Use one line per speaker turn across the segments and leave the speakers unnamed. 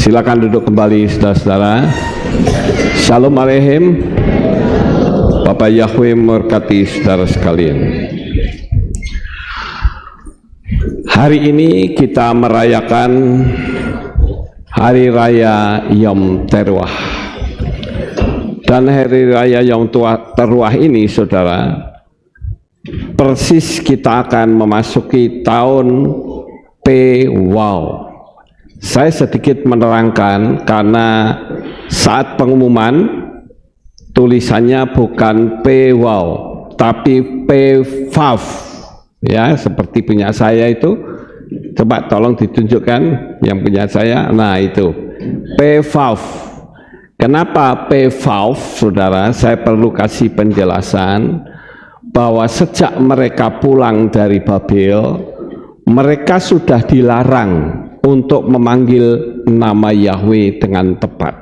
Silakan duduk kembali, saudara-saudara. Shalom Aleichem. Bapak Yahweh memberkati saudara sekalian. Hari ini kita merayakan Hari Raya Yom Teruah. Dan Hari Raya Yom Teruah ini, saudara, persis kita akan memasuki tahun P-Wow. Saya sedikit menerangkan karena saat pengumuman tulisannya bukan P-Wow tapi P-Fav, ya, seperti punya saya itu. Coba tolong ditunjukkan yang punya saya. Nah, itu P-Fav. Kenapa P-Fav, saudara? Saya perlu kasih penjelasan bahwa sejak mereka pulang dari Babel, mereka sudah dilarang untuk memanggil nama Yahweh dengan tepat,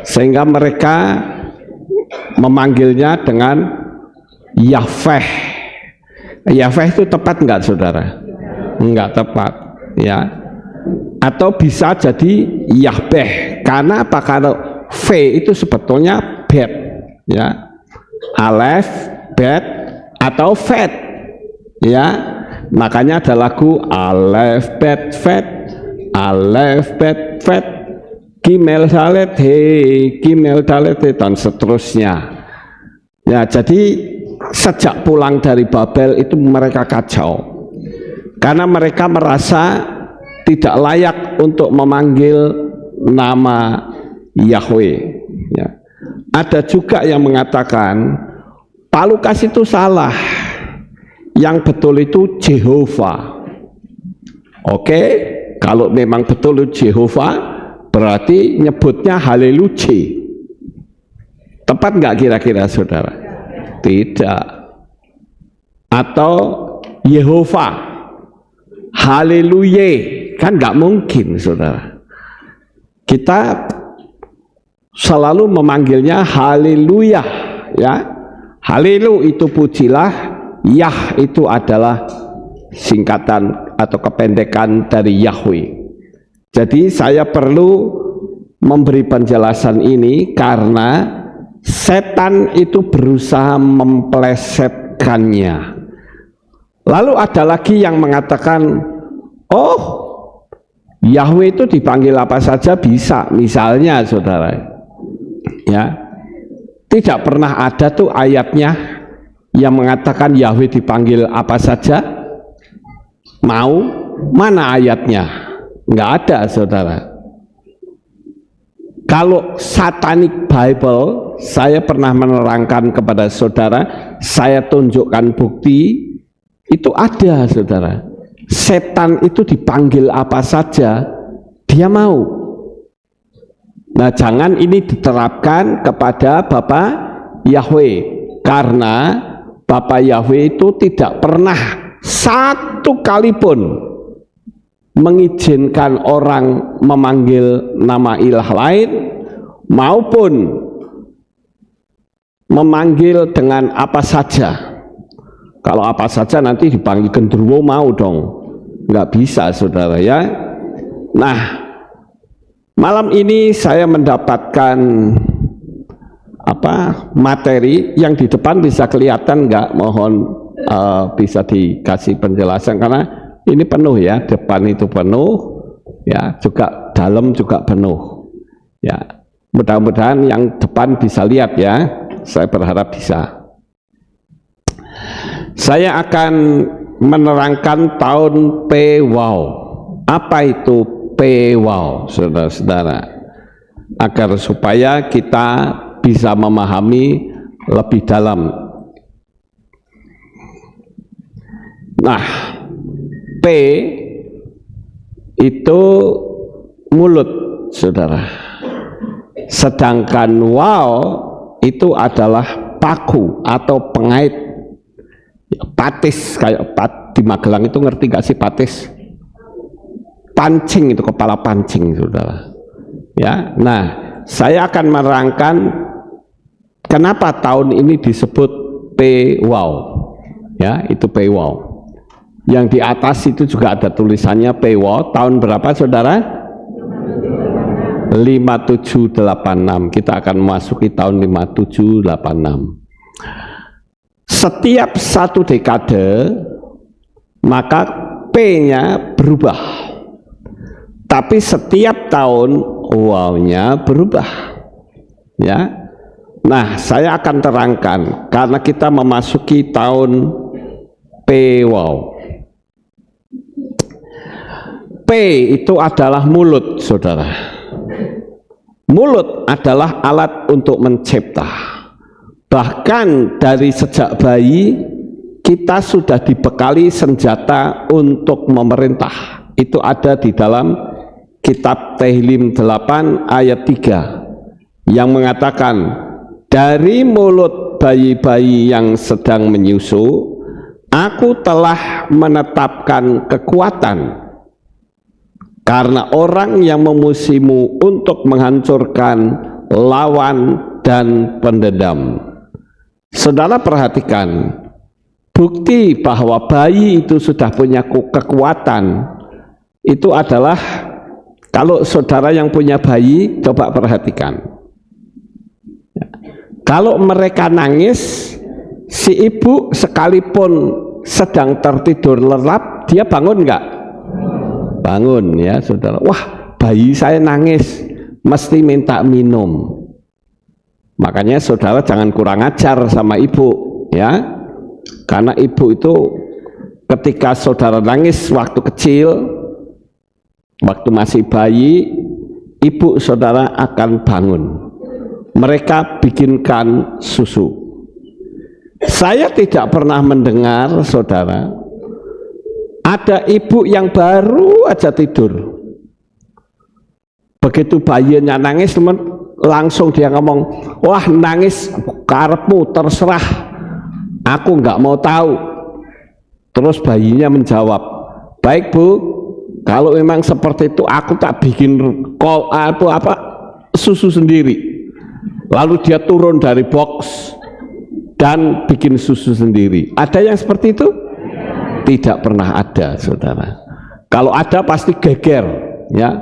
sehingga mereka memanggilnya dengan Yahweh. Yahweh itu tepat enggak, saudara? Enggak tepat, ya. Atau bisa jadi Yahbeh. Karena apa? Karena V itu sebetulnya bet, ya. Alef, bet, atau vet, ya. Makanya ada lagu Alef bet vet, Alef bet vet, Gimel dalet he, Gimel dalet he, dan seterusnya. Ya, jadi sejak pulang dari Babel itu mereka kacau karena mereka merasa tidak layak untuk memanggil nama Yahweh, ya. Ada juga yang mengatakan Pak Lukas itu salah, yang betul itu Jehovah. Oke, kalau memang betul itu Jehovah, berarti nyebutnya Haleluya. Tepat nggak kira-kira, saudara? Tidak. Atau Yehova, Haleluya, kan nggak mungkin, saudara. Kita selalu memanggilnya Haleluya, ya. Haleluya itu pujilah. Yah itu adalah singkatan atau kependekan dari Yahweh. Jadi saya perlu memberi penjelasan ini karena setan itu berusaha memplesetkannya. Lalu ada lagi yang mengatakan, oh, Yahweh itu dipanggil apa saja bisa. Misalnya, saudara, ya, tidak pernah ada tuh ayatnya yang mengatakan Yahweh dipanggil apa saja. Mau? Mana ayatnya? Nggak ada, saudara. Kalau Satanic Bible, saya pernah menerangkan kepada saudara, saya tunjukkan bukti, itu ada, saudara. Setan itu dipanggil apa saja, dia mau. Nah, jangan ini diterapkan kepada Bapak Yahweh, karena Bapak Yahweh itu tidak pernah satu kali pun mengizinkan orang memanggil nama ilah lain maupun memanggil dengan apa saja. Kalau apa saja nanti dipanggil genderuwo mau dong, nggak bisa, saudara, ya. Nah, malam ini saya mendapatkan materi yang di depan bisa kelihatan nggak? Mohon bisa dikasih penjelasan karena ini penuh, ya. Depan itu penuh, ya, juga dalam juga penuh, ya. Mudah-mudahan yang depan bisa lihat, ya. Saya berharap bisa. Saya akan menerangkan tahun P-Wow. Apa itu P-Wow, saudara-saudara? Agar supaya kita bisa memahami lebih dalam. Nah, P itu mulut, saudara. Sedangkan wow itu adalah paku atau pengait, ya, patis, kayak di Magelang itu ngerti gak sih patis? Pancing, itu kepala pancing, saudara. Ya, nah, saya akan menerangkan kenapa tahun ini disebut P-Wow, ya, itu P-Wow. Yang di atas itu juga ada tulisannya P-Wow. Tahun berapa, saudara? 5786. Kita akan memasuki tahun 5786. Setiap satu dekade maka P-nya berubah, tapi setiap tahun wow-nya berubah, ya. Nah, saya akan terangkan karena kita memasuki tahun P wow. P itu adalah mulut, saudara. Mulut adalah alat untuk mencipta. Bahkan dari sejak bayi kita sudah dibekali senjata untuk memerintah. Itu ada di dalam kitab Tehillim 8 ayat 3 yang mengatakan, dari mulut bayi-bayi yang sedang menyusu aku telah menetapkan kekuatan, karena orang yang memusimu untuk menghancurkan lawan dan pendendam. Saudara perhatikan, bukti bahwa bayi itu sudah punya kekuatan itu adalah kalau saudara yang punya bayi, coba perhatikan. Kalau mereka nangis, si ibu sekalipun sedang tertidur lelap, dia bangun enggak? Bangun, ya saudara. Wah, bayi saya nangis, mesti minta minum. Makanya saudara jangan kurang ajar sama ibu, ya. Karena ibu itu ketika saudara nangis waktu kecil, waktu masih bayi, ibu saudara akan bangun. Mereka bikinkan susu. Saya tidak pernah mendengar, saudara, ada ibu yang baru aja tidur, begitu bayinya nangis, langsung dia ngomong, wah nangis karepmu, terserah, aku nggak mau tahu. Terus bayinya menjawab, baik bu, kalau memang seperti itu aku tak bikin susu sendiri. Lalu dia turun dari box dan bikin susu sendiri. Ada yang seperti itu? Tidak pernah ada, saudara. Kalau ada pasti geger, ya.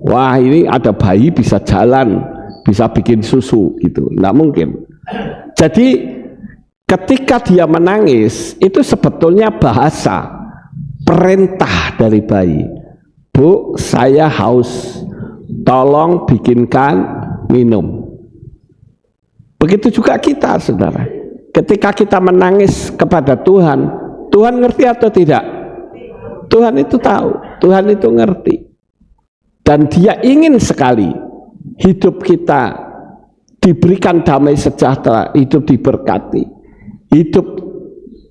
Wah, ini ada bayi bisa jalan, bisa bikin susu gitu. Nggak mungkin. Jadi ketika dia menangis itu sebetulnya bahasa perintah dari bayi. Bu, saya haus, tolong bikinkan minum. Begitu juga kita, saudara. Ketika kita menangis kepada Tuhan, Tuhan ngerti atau tidak? Tuhan itu tahu, Tuhan itu ngerti. Dan dia ingin sekali hidup kita diberikan damai sejahtera, hidup diberkati, hidup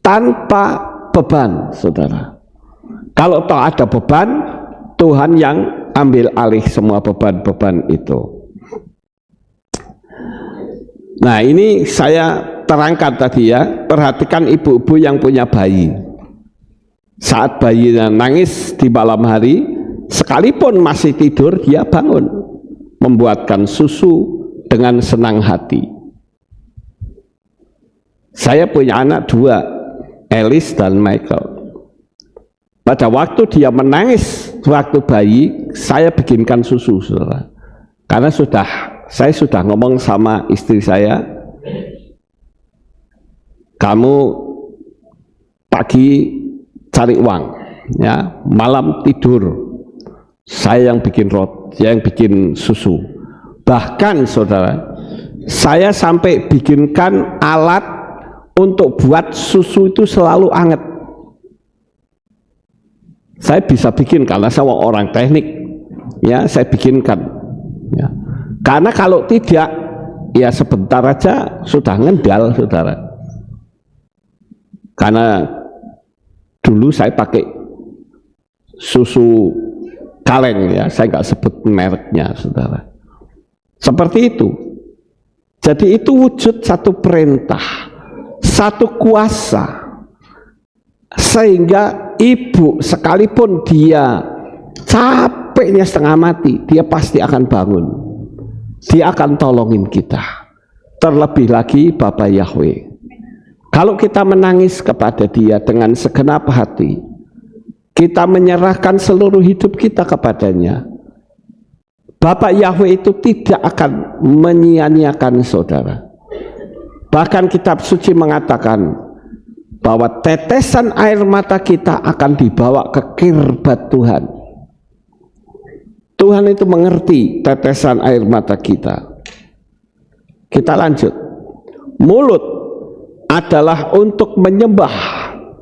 tanpa beban, saudara. Kalau toh ada beban, Tuhan yang ambil alih semua beban-beban itu. Nah, ini saya terangkan tadi, ya. Perhatikan ibu-ibu yang punya bayi. Saat bayinya nangis di malam hari, sekalipun masih tidur, dia bangun, membuatkan susu dengan senang hati. Saya punya anak dua, Elis dan Michael. Pada waktu dia menangis waktu bayi, saya bikinkan susu, saudara. Karena saya sudah ngomong sama istri saya, kamu pagi cari uang, ya, malam tidur, saya yang bikin roti, saya yang bikin susu. Bahkan, saudara, saya sampai bikinkan alat untuk buat susu itu selalu anget. Saya bisa bikin karena saya orang teknik, ya, saya bikinkan, ya. Karena kalau tidak, ya sebentar aja sudah ngendal, saudara. Karena dulu saya pakai susu kaleng, ya, saya nggak sebut mereknya, saudara. Seperti itu. Jadi itu wujud satu perintah, satu kuasa, sehingga ibu sekalipun dia capeknya setengah mati, dia pasti akan bangun, dia akan tolongin kita. Terlebih lagi Bapak Yahweh, kalau kita menangis kepada dia dengan segenap hati, kita menyerahkan seluruh hidup kita kepadanya, Bapak Yahweh itu tidak akan menyia-nyiakan saudara. Bahkan kitab suci mengatakan bahwa tetesan air mata kita akan dibawa ke kirbat Tuhan. Tuhan itu mengerti tetesan air mata kita. Kita lanjut. Mulut adalah untuk menyembah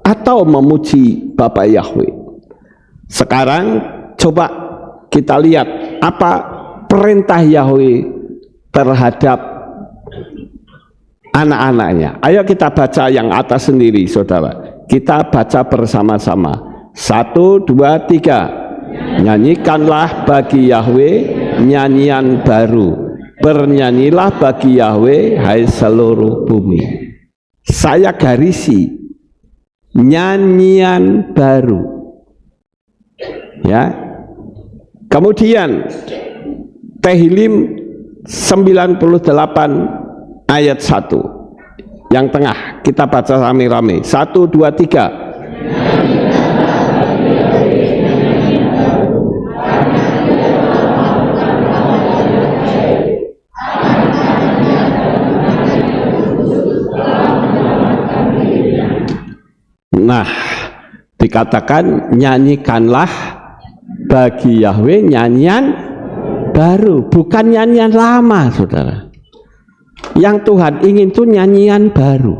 atau memuji Bapak Yahweh. Sekarang coba kita lihat apa perintah Yahweh terhadap anak-anaknya. Ayo kita baca yang atas sendiri, saudara. Kita baca bersama-sama. 1, 2, 3. Nyanyikanlah bagi Yahweh nyanyian baru. Bernyanyilah bagi Yahweh, hai seluruh bumi. Saya garisi nyanyian baru. Ya. Kemudian Tehillim 98 ayat 1 yang tengah, kita baca rame-rame. 1, 2, 3. Nah, dikatakan nyanyikanlah bagi Yahweh nyanyian baru, bukan nyanyian lama, saudara. Yang Tuhan ingin itu nyanyian baru.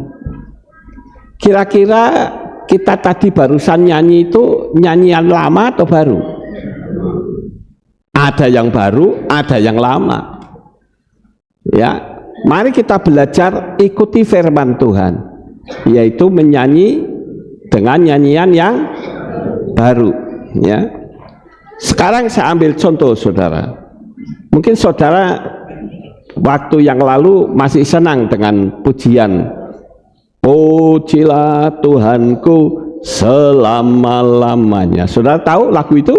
Kira-kira kita tadi barusan nyanyi itu nyanyian lama atau baru? Ada yang baru, ada yang lama. Ya, mari kita belajar ikuti firman Tuhan, yaitu menyanyi dengan nyanyian yang baru. Ya. Sekarang saya ambil contoh, saudara. Mungkin saudara waktu yang lalu masih senang dengan pujian pujilah Tuhanku selama-lamanya. Saudara tahu lagu itu?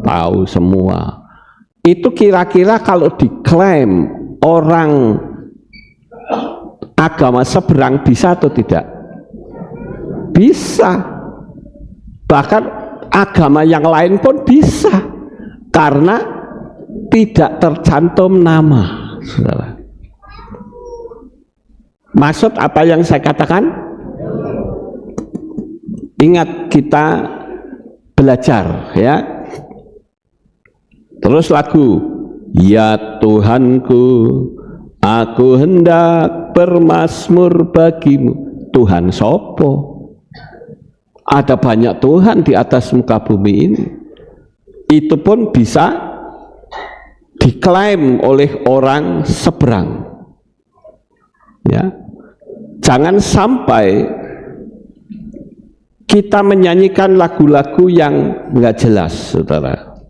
Tahu semua. Itu kira-kira kalau diklaim orang agama seberang bisa atau tidak? Bisa. Bahkan agama yang lain pun bisa, karena tidak tercantum nama, saudara. Maksud apa yang saya katakan? Ingat, kita belajar, ya. Terus lagu, ya Tuhanku, aku hendak bermazmur bagimu. Tuhan sopo? Ada banyak Tuhan di atas muka bumi ini. Itu pun bisa diklaim oleh orang seberang. Ya, jangan sampai kita menyanyikan lagu-lagu yang nggak jelas, saudara.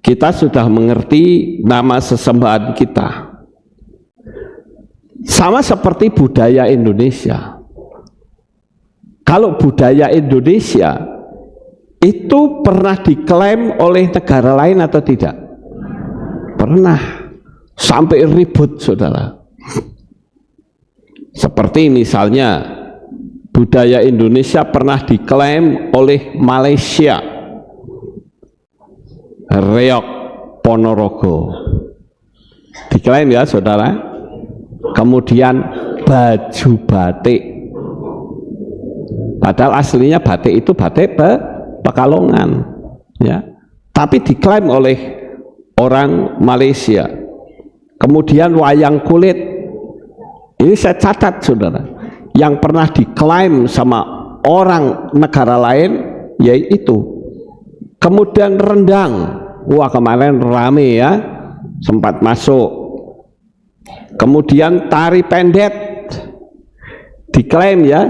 Kita sudah mengerti nama sesembahan kita. Sama seperti budaya Indonesia. Kalau budaya Indonesia itu pernah diklaim oleh negara lain atau tidak? Pernah, sampai ribut, saudara. Seperti misalnya budaya Indonesia pernah diklaim oleh Malaysia, Reok Ponorogo, diklaim ya, saudara. Kemudian baju batik, padahal aslinya batik itu batik Pekalongan, ya, tapi diklaim oleh orang Malaysia. Kemudian wayang kulit, ini saya catat, saudara, yang pernah diklaim sama orang negara lain, yaitu. Kemudian rendang, wah kemarin rame ya, sempat masuk. Kemudian tari pendet diklaim ya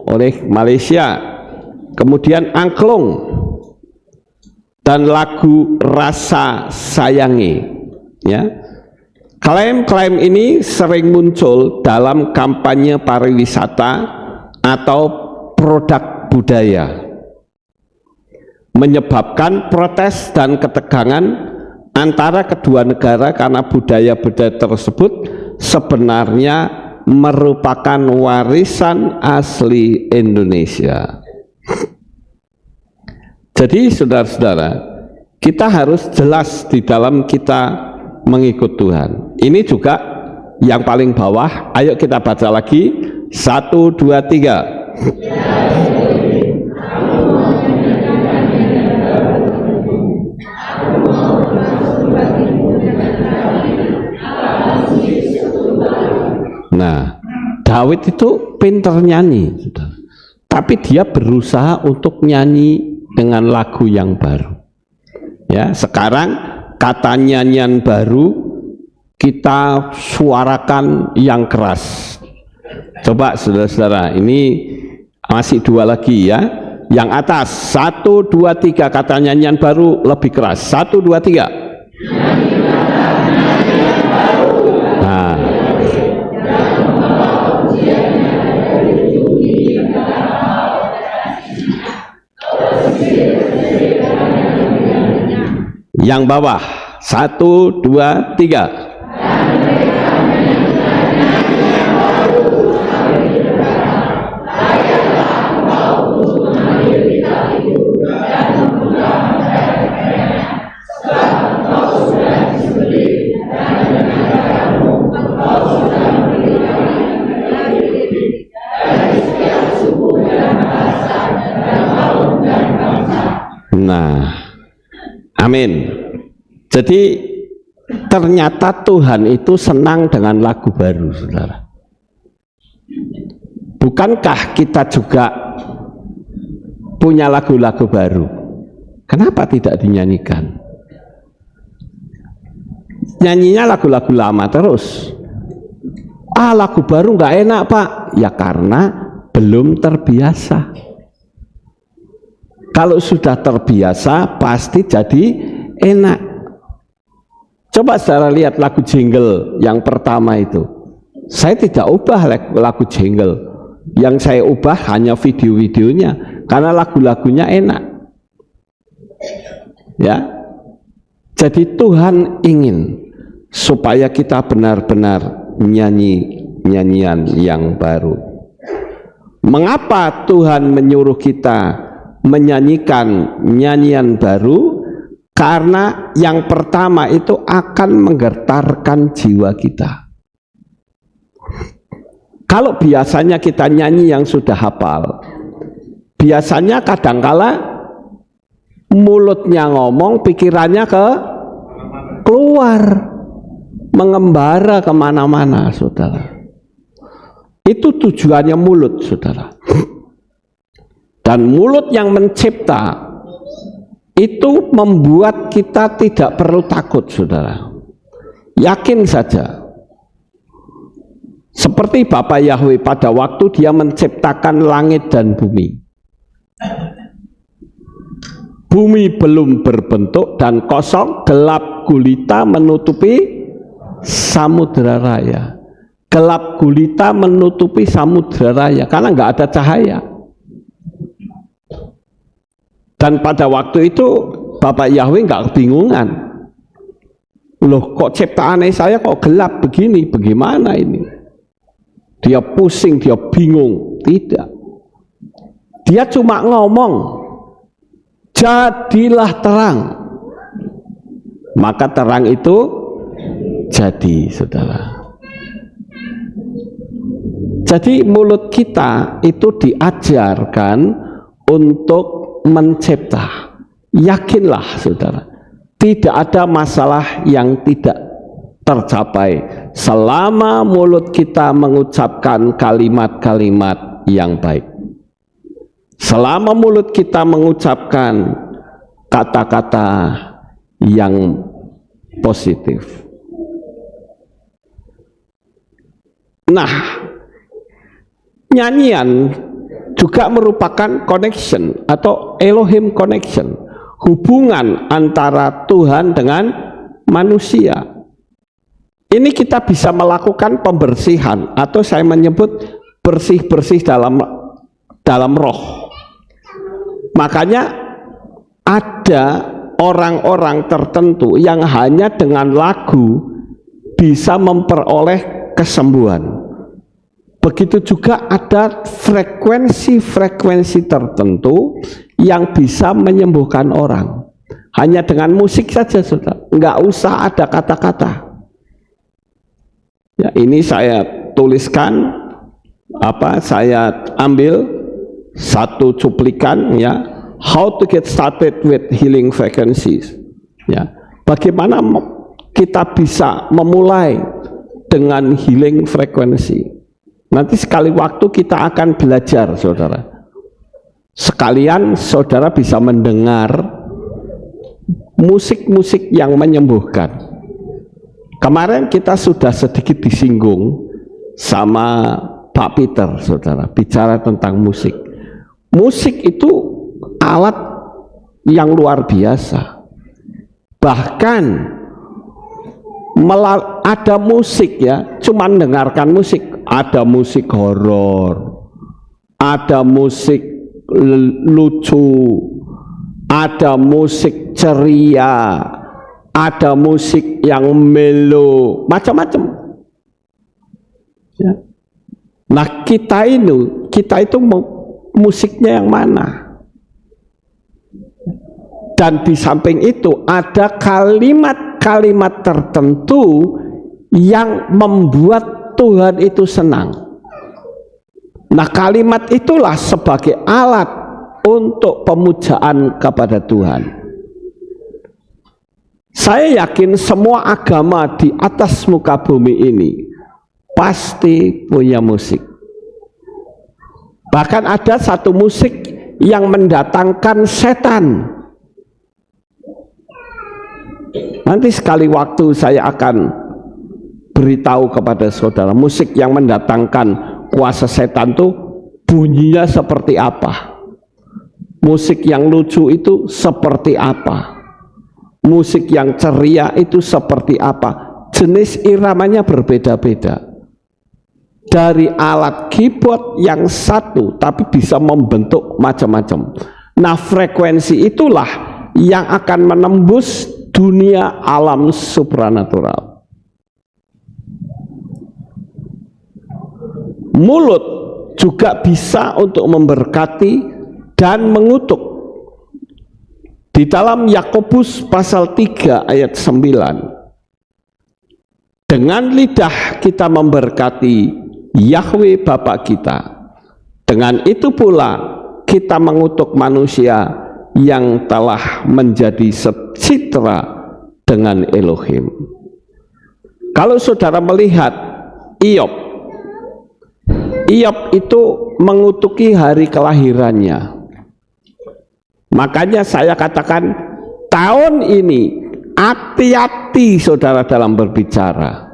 oleh Malaysia. Kemudian angklung dan lagu Rasa Sayangi, ya. Klaim-klaim ini sering muncul dalam kampanye pariwisata atau produk budaya, menyebabkan protes dan ketegangan antara kedua negara karena budaya-budaya tersebut sebenarnya merupakan warisan asli Indonesia. Jadi saudara-saudara, Kita harus jelas di dalam kita mengikut Tuhan. Ini juga yang paling bawah. Ayo kita baca lagi. 1, 2, 3. Nah, Daud itu pinter nyanyi, tapi dia berusaha untuk nyanyi dengan lagu yang baru. Ya, sekarang kata nyanyian baru kita suarakan yang keras. Coba saudara-saudara, ini masih 2 lagi ya. Yang atas 1, 2, 3 kata nyanyian baru lebih keras. 1, 2, 3. Nah, yang bawah 1, 2, 3. Nah, amin. Jadi ternyata Tuhan itu senang dengan lagu baru, saudara. Bukankah kita juga punya lagu-lagu baru? Kenapa tidak dinyanyikan? Nyanyinya lagu-lagu lama terus. Lagu baru nggak enak, Pak. Ya karena belum terbiasa. Kalau sudah terbiasa pasti jadi enak. Coba saudara lihat lagu jingle yang pertama itu. Saya tidak ubah lagu jingle. Yang saya ubah hanya video-videonya karena lagu-lagunya enak. Ya. Jadi Tuhan ingin supaya kita benar-benar nyanyi nyanyian yang baru. Mengapa Tuhan menyuruh kita menyanyikan nyanyian baru? Karena yang pertama itu akan menggetarkan jiwa kita. Kalau biasanya kita nyanyi yang sudah hafal, biasanya kadangkala mulutnya ngomong, pikirannya keluar, mengembara kemana-mana, saudara. Itu tujuannya mulut, saudara. Dan mulut yang mencipta itu membuat kita tidak perlu takut, saudara. Yakin saja. Seperti Bapa Yahweh pada waktu dia menciptakan langit dan bumi. Bumi belum berbentuk dan kosong, gelap gulita menutupi samudera raya. Gelap gulita menutupi samudera raya karena nggak ada cahaya. Dan pada waktu itu Bapak Yahweh nggak kebingungan. Loh, kok ciptaan saya kok gelap begini, bagaimana ini? Dia pusing, dia bingung. Tidak. Dia cuma ngomong, jadilah terang. Maka terang itu jadi, saudara. Jadi mulut kita itu diajarkan untuk mencipta. Yakinlah, saudara, tidak ada masalah yang tidak tercapai selama mulut kita mengucapkan kalimat-kalimat yang baik. Selama mulut kita mengucapkan kata-kata yang positif. Nah, nyanyian juga merupakan connection atau Elohim connection, hubungan antara Tuhan dengan manusia. Ini kita bisa melakukan pembersihan atau saya menyebut bersih-bersih dalam roh. Makanya ada orang-orang tertentu yang hanya dengan lagu bisa memperoleh kesembuhan. Begitu juga ada frekuensi-frekuensi tertentu yang bisa menyembuhkan orang. Hanya dengan musik saja, saudara. Nggak usah ada kata-kata. Ya, ini saya tuliskan, saya ambil satu cuplikan, ya, how to get started with healing frequencies. Ya, bagaimana kita bisa memulai dengan healing frekuensi. Nanti sekali waktu kita akan belajar, saudara. Sekalian saudara bisa mendengar musik-musik yang menyembuhkan. Kemarin kita sudah sedikit disinggung sama Pak Peter, saudara, bicara tentang musik. Musik itu alat yang luar biasa. Bahkan ada musik, ya, cuman dengarkan musik. Ada musik horor, ada musik lucu, ada musik ceria, ada musik yang melo, macam-macam. Ya. Nah, kita itu musiknya yang mana? Dan di samping itu ada kalimat-kalimat tertentu yang membuat Tuhan itu senang. Nah, kalimat itulah sebagai alat untuk pemujaan kepada Tuhan. Saya yakin semua agama di atas muka bumi ini pasti punya musik. Bahkan ada satu musik yang mendatangkan setan. Nanti sekali waktu saya akan beritahu kepada saudara musik yang mendatangkan kuasa setan itu bunyinya seperti apa. Musik yang lucu itu seperti apa? Musik yang ceria itu seperti apa? Jenis iramanya berbeda-beda. Dari alat keyboard yang satu tapi bisa membentuk macam-macam. Nah, frekuensi itulah yang akan menembus dunia alam supranatural. Mulut juga bisa untuk memberkati dan mengutuk. Di dalam Yakobus pasal 3 ayat 9, dengan lidah kita memberkati Yahweh Bapa kita, dengan itu pula kita mengutuk manusia yang telah menjadi secitra dengan Elohim. Kalau saudara melihat Iyob itu mengutuki hari kelahirannya. Makanya saya katakan tahun ini hati-hati saudara dalam berbicara.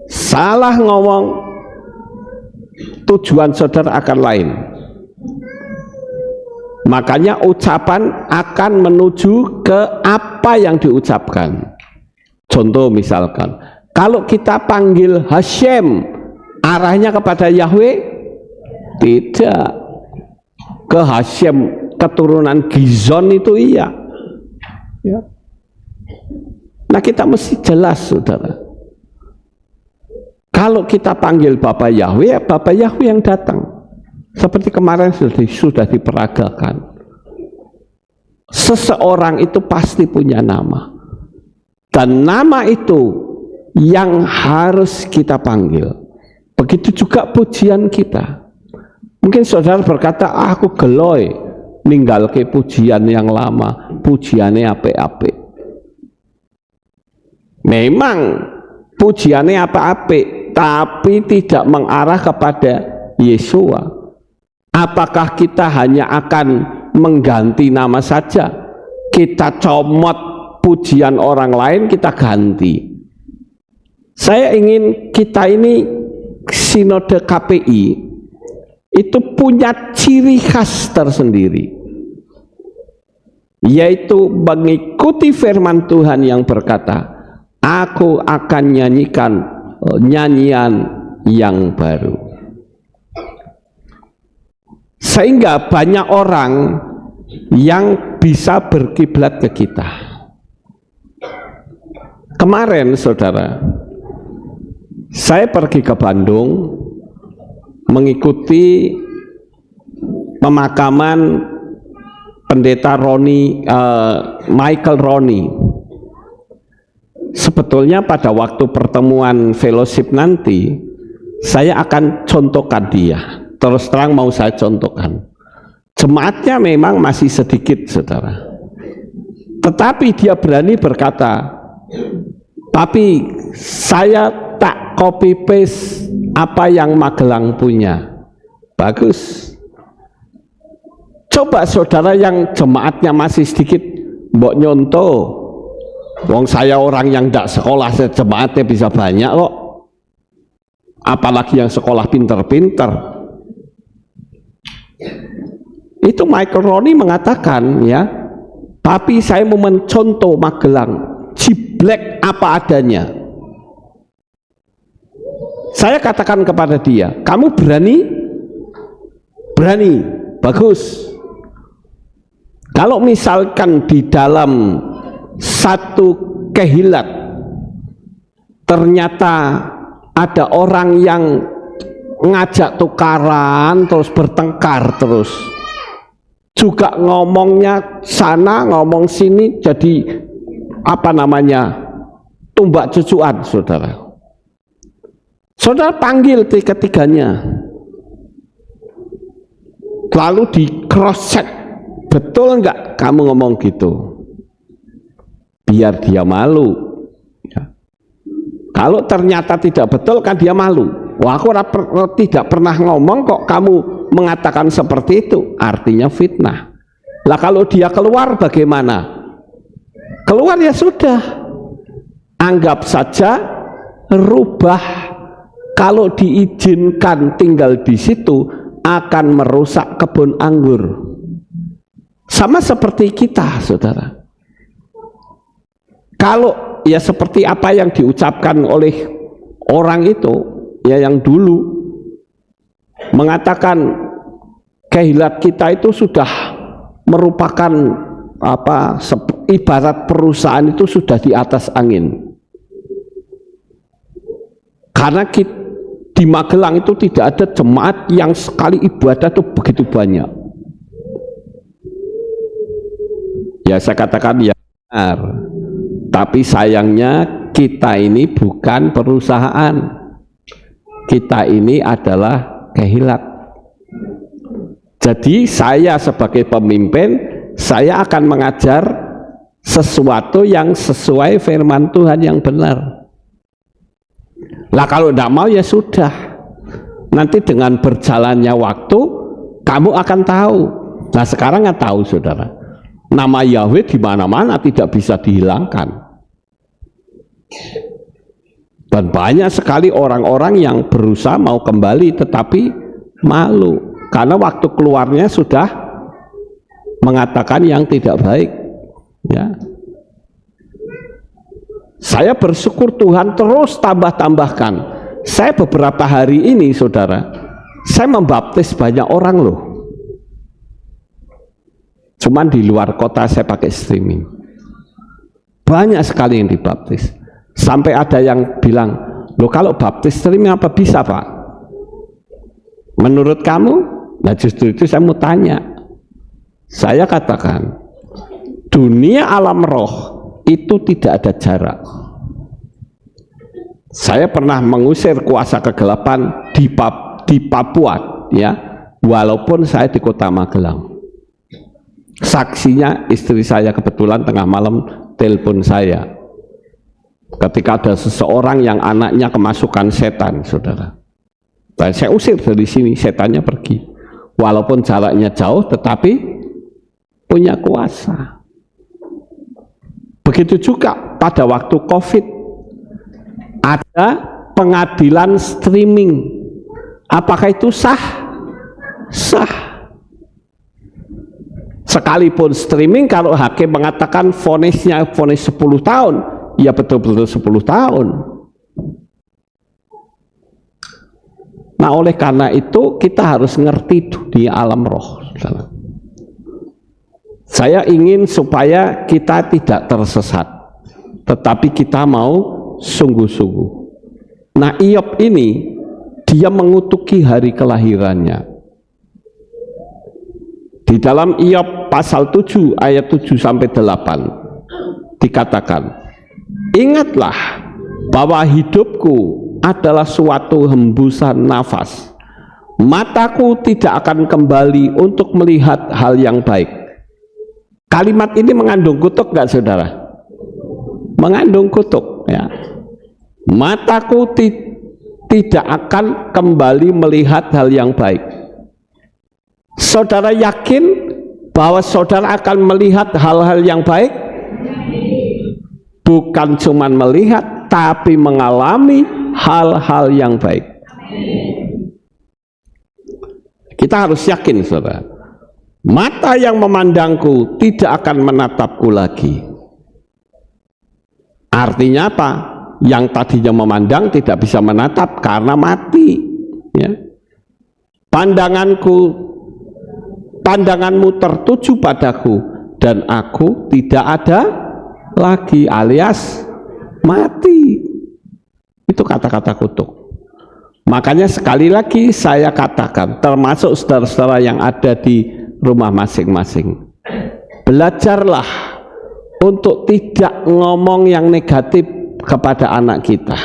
Salah ngomong, tujuan saudara akan lain. Makanya ucapan akan menuju ke apa yang diucapkan. Contoh misalkan, kalau kita panggil Hashem, arahnya kepada Yahweh? Tidak. Ke Hashem keturunan Gizon itu iya. Ya. Nah, kita mesti jelas, saudara. Kalau kita panggil Bapak Yahweh, ya Bapak Yahweh yang datang. Seperti kemarin sudah diperagakan. Seseorang itu pasti punya nama. Dan nama itu yang harus kita panggil. Begitu juga pujian kita. Mungkin saudara berkata, aku geloy ninggal ke pujian yang lama, pujiannya apik-apik. Memang pujiannya apik-apik, tapi tidak mengarah kepada Yesua. Apakah kita hanya akan mengganti nama saja? Kita comot pujian orang lain, kita ganti. Saya ingin kita ini sinode KPI itu punya ciri khas tersendiri, yaitu mengikuti firman Tuhan yang berkata, aku akan nyanyikan nyanyian yang baru. Sehingga banyak orang yang bisa berkiblat ke kita. Kemarin saudara, saya pergi ke Bandung mengikuti pemakaman pendeta Michael Ronnie. Sebetulnya pada waktu pertemuan fellowship nanti saya akan contohkan dia. Terus terang mau saya contohkan. Jemaatnya memang masih sedikit, saudara. Tetapi dia berani berkata, tapi saya tak copy paste apa yang Magelang punya. Bagus. Coba saudara yang jemaatnya masih sedikit, mbok nyontoh. Wong saya orang yang tidak sekolah, jemaatnya bisa banyak kok. Apalagi yang sekolah pinter-pinter. Itu Michael Ronnie mengatakan, ya, tapi saya mau mencontoh Magelang, jiblek apa adanya. Saya katakan kepada dia, kamu berani? Berani, bagus. Kalau misalkan di dalam satu kehilat ternyata ada orang yang ngajak tukaran terus bertengkar terus, juga ngomongnya sana ngomong sini, jadi apa namanya, tumbak cucuan, saudara. Saudara panggil ketiganya, lalu di cross check, betul enggak kamu ngomong gitu, biar dia malu, ya. Kalau ternyata tidak betul kan dia malu. Wah, aku tidak pernah ngomong kok kamu mengatakan seperti itu, artinya fitnah. Lah kalau dia keluar bagaimana? Keluar ya sudah, anggap saja rubah. Kalau diizinkan tinggal di situ akan merusak kebun anggur. Sama seperti kita, saudara. Kalau ya seperti apa yang diucapkan oleh orang itu, ya yang dulu mengatakan kehilat kita itu sudah merupakan apa, ibarat perusahaan itu sudah di atas angin. Karena di Magelang itu tidak ada jemaat yang sekali ibadah itu begitu banyak. Ya saya katakan ya benar. Tapi sayangnya kita ini bukan perusahaan. Kita ini adalah kehilat. Jadi saya sebagai pemimpin, saya akan mengajar sesuatu yang sesuai firman Tuhan yang benar. Lah kalau tidak mau ya sudah. Nanti dengan berjalannya waktu kamu akan tahu. Nah sekarang nggak tahu, saudara. Nama Yahweh di mana-mana tidak bisa dihilangkan. Dan banyak sekali orang-orang yang berusaha mau kembali tetapi malu karena waktu keluarnya sudah mengatakan yang tidak baik, ya. Saya bersyukur Tuhan terus tambah-tambahkan. Saya beberapa hari ini, saudara, saya membaptis banyak orang loh. Cuman di luar kota saya pakai streaming. Banyak sekali yang dibaptis. Sampai ada yang bilang, loh kalau baptis streaming apa bisa, Pak? Menurut kamu? Nah justru itu saya mau tanya. Saya katakan, dunia alam roh itu tidak ada jarak. Saya pernah mengusir kuasa kegelapan di Papua, ya, walaupun saya di kota Magelang. Saksinya istri saya kebetulan tengah malam telepon saya. Ketika ada seseorang yang anaknya kemasukan setan, saudara. Dan saya usir dari sini, setannya pergi. Walaupun jaraknya jauh, tetapi punya kuasa. Begitu juga pada waktu COVID, ada pengadilan streaming. Apakah itu sah? Sah. Sekalipun streaming, kalau hakim mengatakan vonisnya vonis 10 tahun, ya betul-betul 10 tahun. Nah oleh karena itu kita harus ngerti dunia alam roh. Saya ingin supaya kita tidak tersesat, tetapi kita mau sungguh-sungguh. Nah Iyob ini dia mengutuki hari kelahirannya. Di dalam Iyob pasal 7 ayat 7 sampai 8 dikatakan, ingatlah bahwa hidupku adalah suatu hembusan nafas, mataku tidak akan kembali untuk melihat hal yang baik. Kalimat ini mengandung kutuk nggak saudara? Mengandung kutuk ya. Mataku tidak akan kembali melihat hal yang baik. Saudara yakin bahwa saudara akan melihat hal-hal yang baik? Bukan cuma melihat, tapi mengalami hal-hal yang baik. Kita harus yakin, saudara. Mata yang memandangku tidak akan menatapku lagi. Artinya apa? Yang tadinya memandang tidak bisa menatap karena mati. Ya. Pandanganmu tertuju padaku dan aku tidak ada lagi, alias mati. Itu kata-kata kutuk. Makanya sekali lagi saya katakan, termasuk saudara-saudara yang ada di rumah masing-masing, belajarlah untuk tidak ngomong yang negatif kepada anak kita.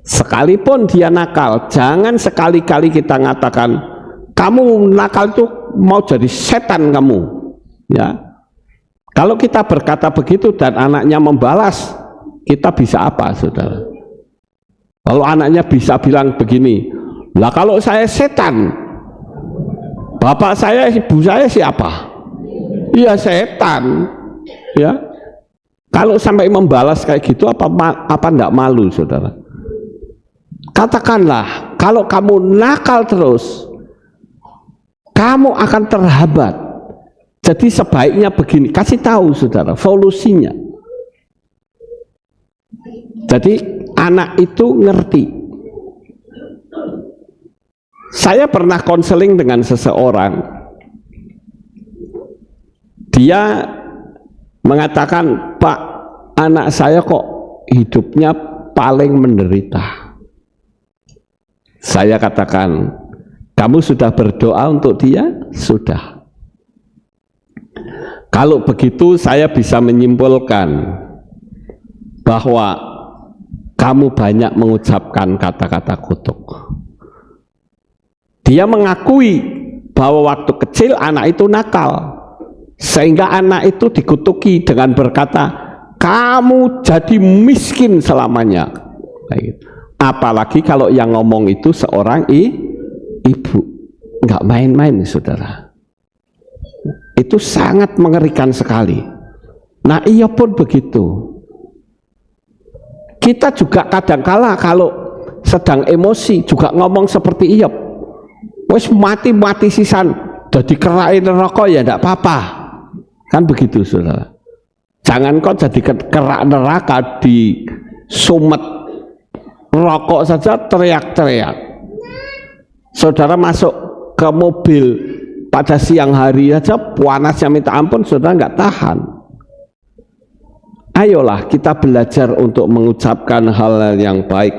Sekalipun dia nakal, jangan sekali-kali kita mengatakan kamu nakal itu mau jadi setan kamu, ya. Kalau kita berkata begitu dan anaknya membalas, kita bisa apa, saudara? Kalau anaknya bisa bilang begini, lah kalau saya setan, bapak saya, ibu saya siapa? Iya setan, ya. Kalau sampai membalas kayak gitu, apa enggak malu, saudara? Katakanlah, kalau kamu nakal terus, kamu akan terhambat. Jadi sebaiknya begini, kasih tahu saudara solusinya. Jadi anak itu ngerti. Saya pernah konseling dengan seseorang, dia mengatakan, Pak, anak saya kok hidupnya paling menderita. Saya katakan, kamu sudah berdoa untuk dia? Sudah. Kalau begitu saya bisa menyimpulkan bahwa kamu banyak mengucapkan kata-kata kutuk. Dia mengakui bahwa waktu kecil anak itu nakal, sehingga anak itu dikutuki dengan berkata, kamu jadi miskin selamanya. Apalagi kalau yang ngomong itu seorang ibu. Nggak main-main, saudara. Itu sangat mengerikan sekali. Nah, ia pun begitu. Kita juga kadangkala kalau sedang emosi juga ngomong seperti Iyob. Wes mati sisan, jadi kerain neraka ya enggak apa-apa. Kan begitu, saudara. Jangan kau jadi kerak neraka, di sumet rokok saja teriak-teriak. Saudara masuk ke mobil pada siang hari saja panasnya minta ampun, saudara nggak tahan. Ayolah kita belajar untuk mengucapkan hal yang baik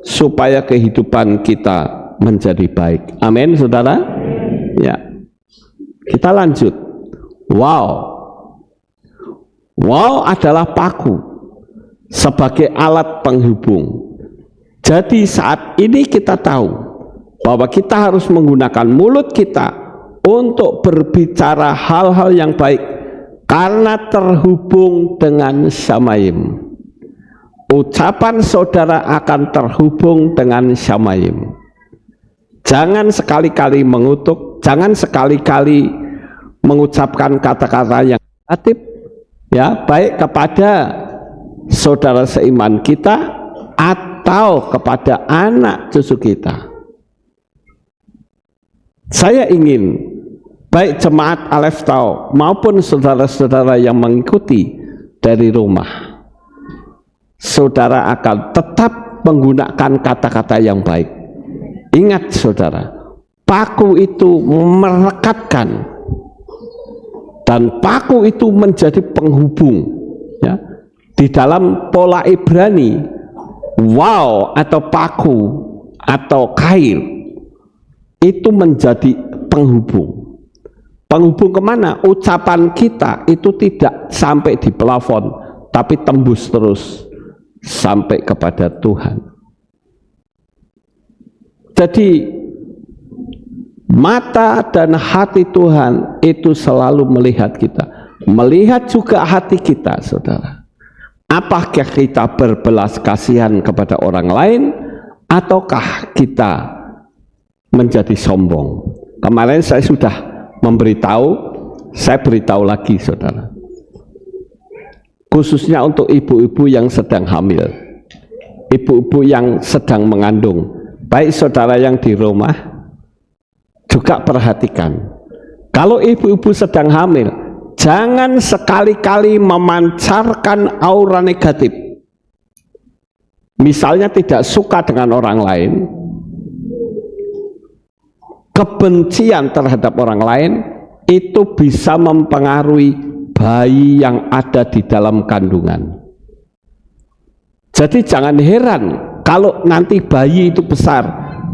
supaya kehidupan kita menjadi baik. Amin, saudara. Ya, kita lanjut. Wow adalah paku sebagai alat penghubung. Jadi saat ini kita tahu bahwa kita harus menggunakan mulut kita untuk berbicara hal-hal yang baik karena terhubung dengan Shamayim. Ucapan saudara akan terhubung dengan Shamayim. Jangan sekali-kali mengutuk, jangan sekali-kali mengucapkan kata-kata yang negatif, ya, baik kepada saudara seiman kita atau kepada anak cucu kita. Saya ingin baik jemaat Aleph Tau maupun saudara-saudara yang mengikuti dari rumah, saudara akan tetap menggunakan kata-kata yang baik. Ingat saudara, paku itu merekatkan dan paku itu menjadi penghubung, ya. Di dalam pola Ibrani, wow atau paku atau kail itu menjadi penghubung. Penghubung kemana? Ucapan kita itu tidak sampai di plafon, tapi tembus terus sampai kepada Tuhan. Jadi mata dan hati Tuhan itu selalu melihat kita, melihat juga hati kita, saudara. Apakah kita berbelas kasihan kepada orang lain, ataukah kita menjadi sombong? Kemarin saya sudah memberitahu, saya beritahu lagi, saudara. Khususnya untuk ibu-ibu yang sedang hamil, ibu-ibu yang sedang mengandung, baik saudara yang di rumah, juga perhatikan. Kalau ibu-ibu sedang hamil, jangan sekali-kali memancarkan aura negatif. Misalnya tidak suka dengan orang lain, kebencian terhadap orang lain, itu bisa mempengaruhi bayi yang ada di dalam kandungan. Jadi jangan heran kalau nanti bayi itu besar,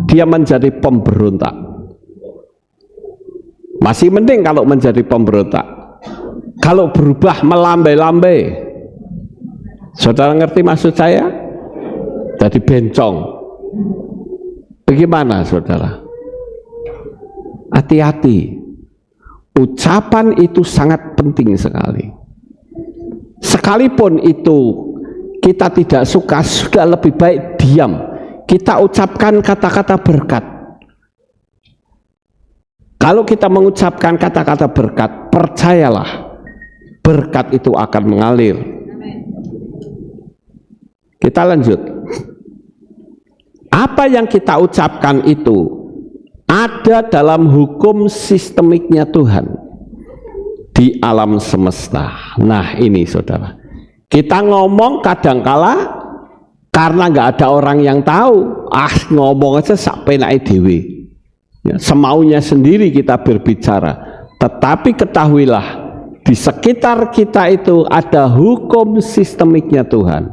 dia menjadi pemberontak. Masih mending kalau menjadi pemberontak. Kalau berubah melambai-lambai, saudara ngerti maksud saya? Jadi bencong. Bagaimana saudara? Hati-hati. Ucapan itu sangat penting sekali. Sekalipun itu kita tidak suka, sudah lebih baik diam. Kita ucapkan kata-kata berkat. Kalau kita mengucapkan kata-kata berkat, percayalah, berkat itu akan mengalir. Kita lanjut. Apa yang kita ucapkan itu ada dalam hukum sistemiknya Tuhan di alam semesta. Nah ini saudara, kita ngomong kadangkala karena nggak ada orang yang tahu, ngomong aja sak penake dhewe, ya, semaunya sendiri kita berbicara. Tetapi ketahuilah, di sekitar kita itu ada hukum sistemiknya Tuhan,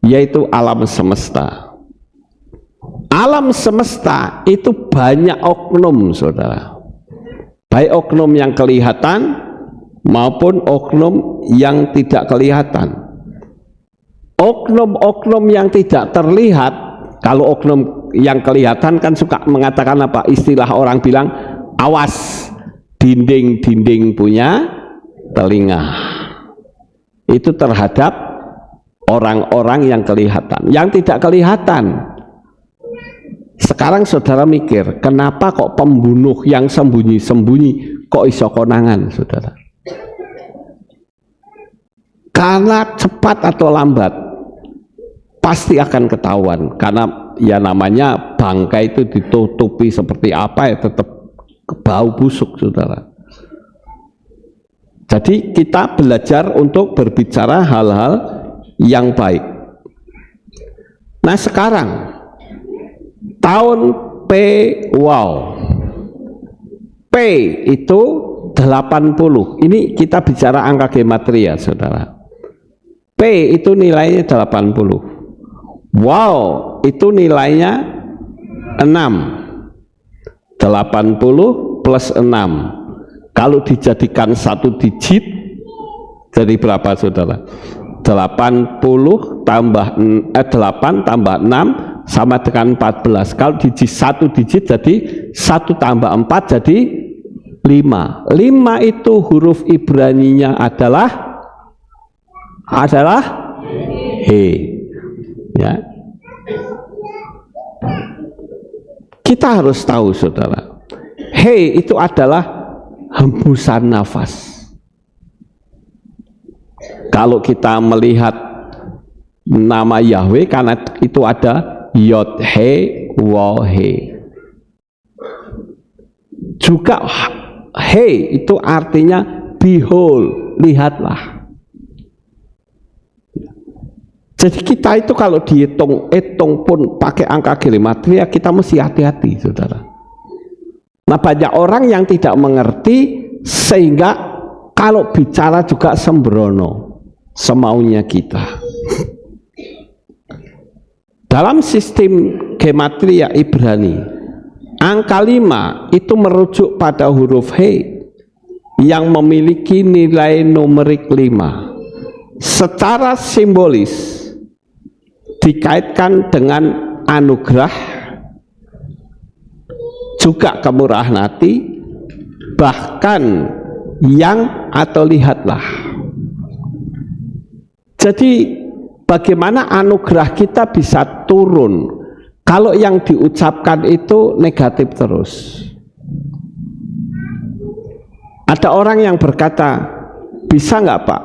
yaitu alam semesta. Alam semesta itu banyak oknum, saudara. Baik oknum yang kelihatan maupun oknum yang tidak kelihatan. Oknum-oknum yang tidak terlihat, kalau oknum yang kelihatan kan suka mengatakan apa? Istilah orang bilang, awas, dinding-dinding punya telinga. Itu terhadap orang-orang yang kelihatan. Yang tidak kelihatan, sekarang saudara mikir, kenapa kok pembunuh yang sembunyi-sembunyi kok iso konangan, saudara? Karena cepat atau lambat pasti akan ketahuan, karena ya namanya bangkai itu ditutupi seperti apa ya tetap bau busuk, saudara. Jadi kita belajar untuk berbicara hal-hal yang baik. Nah sekarang tahun P, wow, P itu 80. Ini kita bicara angka gematria, saudara. P itu nilainya 80. Wow, itu nilainya 6. 80 plus 6. Kalau dijadikan satu digit, jadi berapa, saudara? 80 tambah 8 tambah 6 sama dengan 14. Kalau satu digit jadi 1 tambah 4 jadi 5. 5 itu huruf Ibraninya adalah He. Ya. Kita harus tahu, saudara, He itu adalah hembusan nafas. Kalau kita melihat nama Yahweh, karena itu ada Yod He Waw He. Juga He itu artinya behold, lihatlah. Jadi kita itu kalau dihitung pun pakai angka gematria, kita mesti hati-hati, saudara. Nah banyak orang yang tidak mengerti, sehingga kalau bicara juga sembrono, semaunya kita. Dalam sistem gematria Ibrani, angka 5 itu merujuk pada huruf He. yang memiliki nilai numerik 5 secara simbolis dikaitkan dengan anugerah, juga kemurahan hati, bahkan yang atau lihatlah. Jadi bagaimana anugerah kita bisa turun kalau yang diucapkan itu negatif terus. Ada orang yang berkata, bisa nggak Pak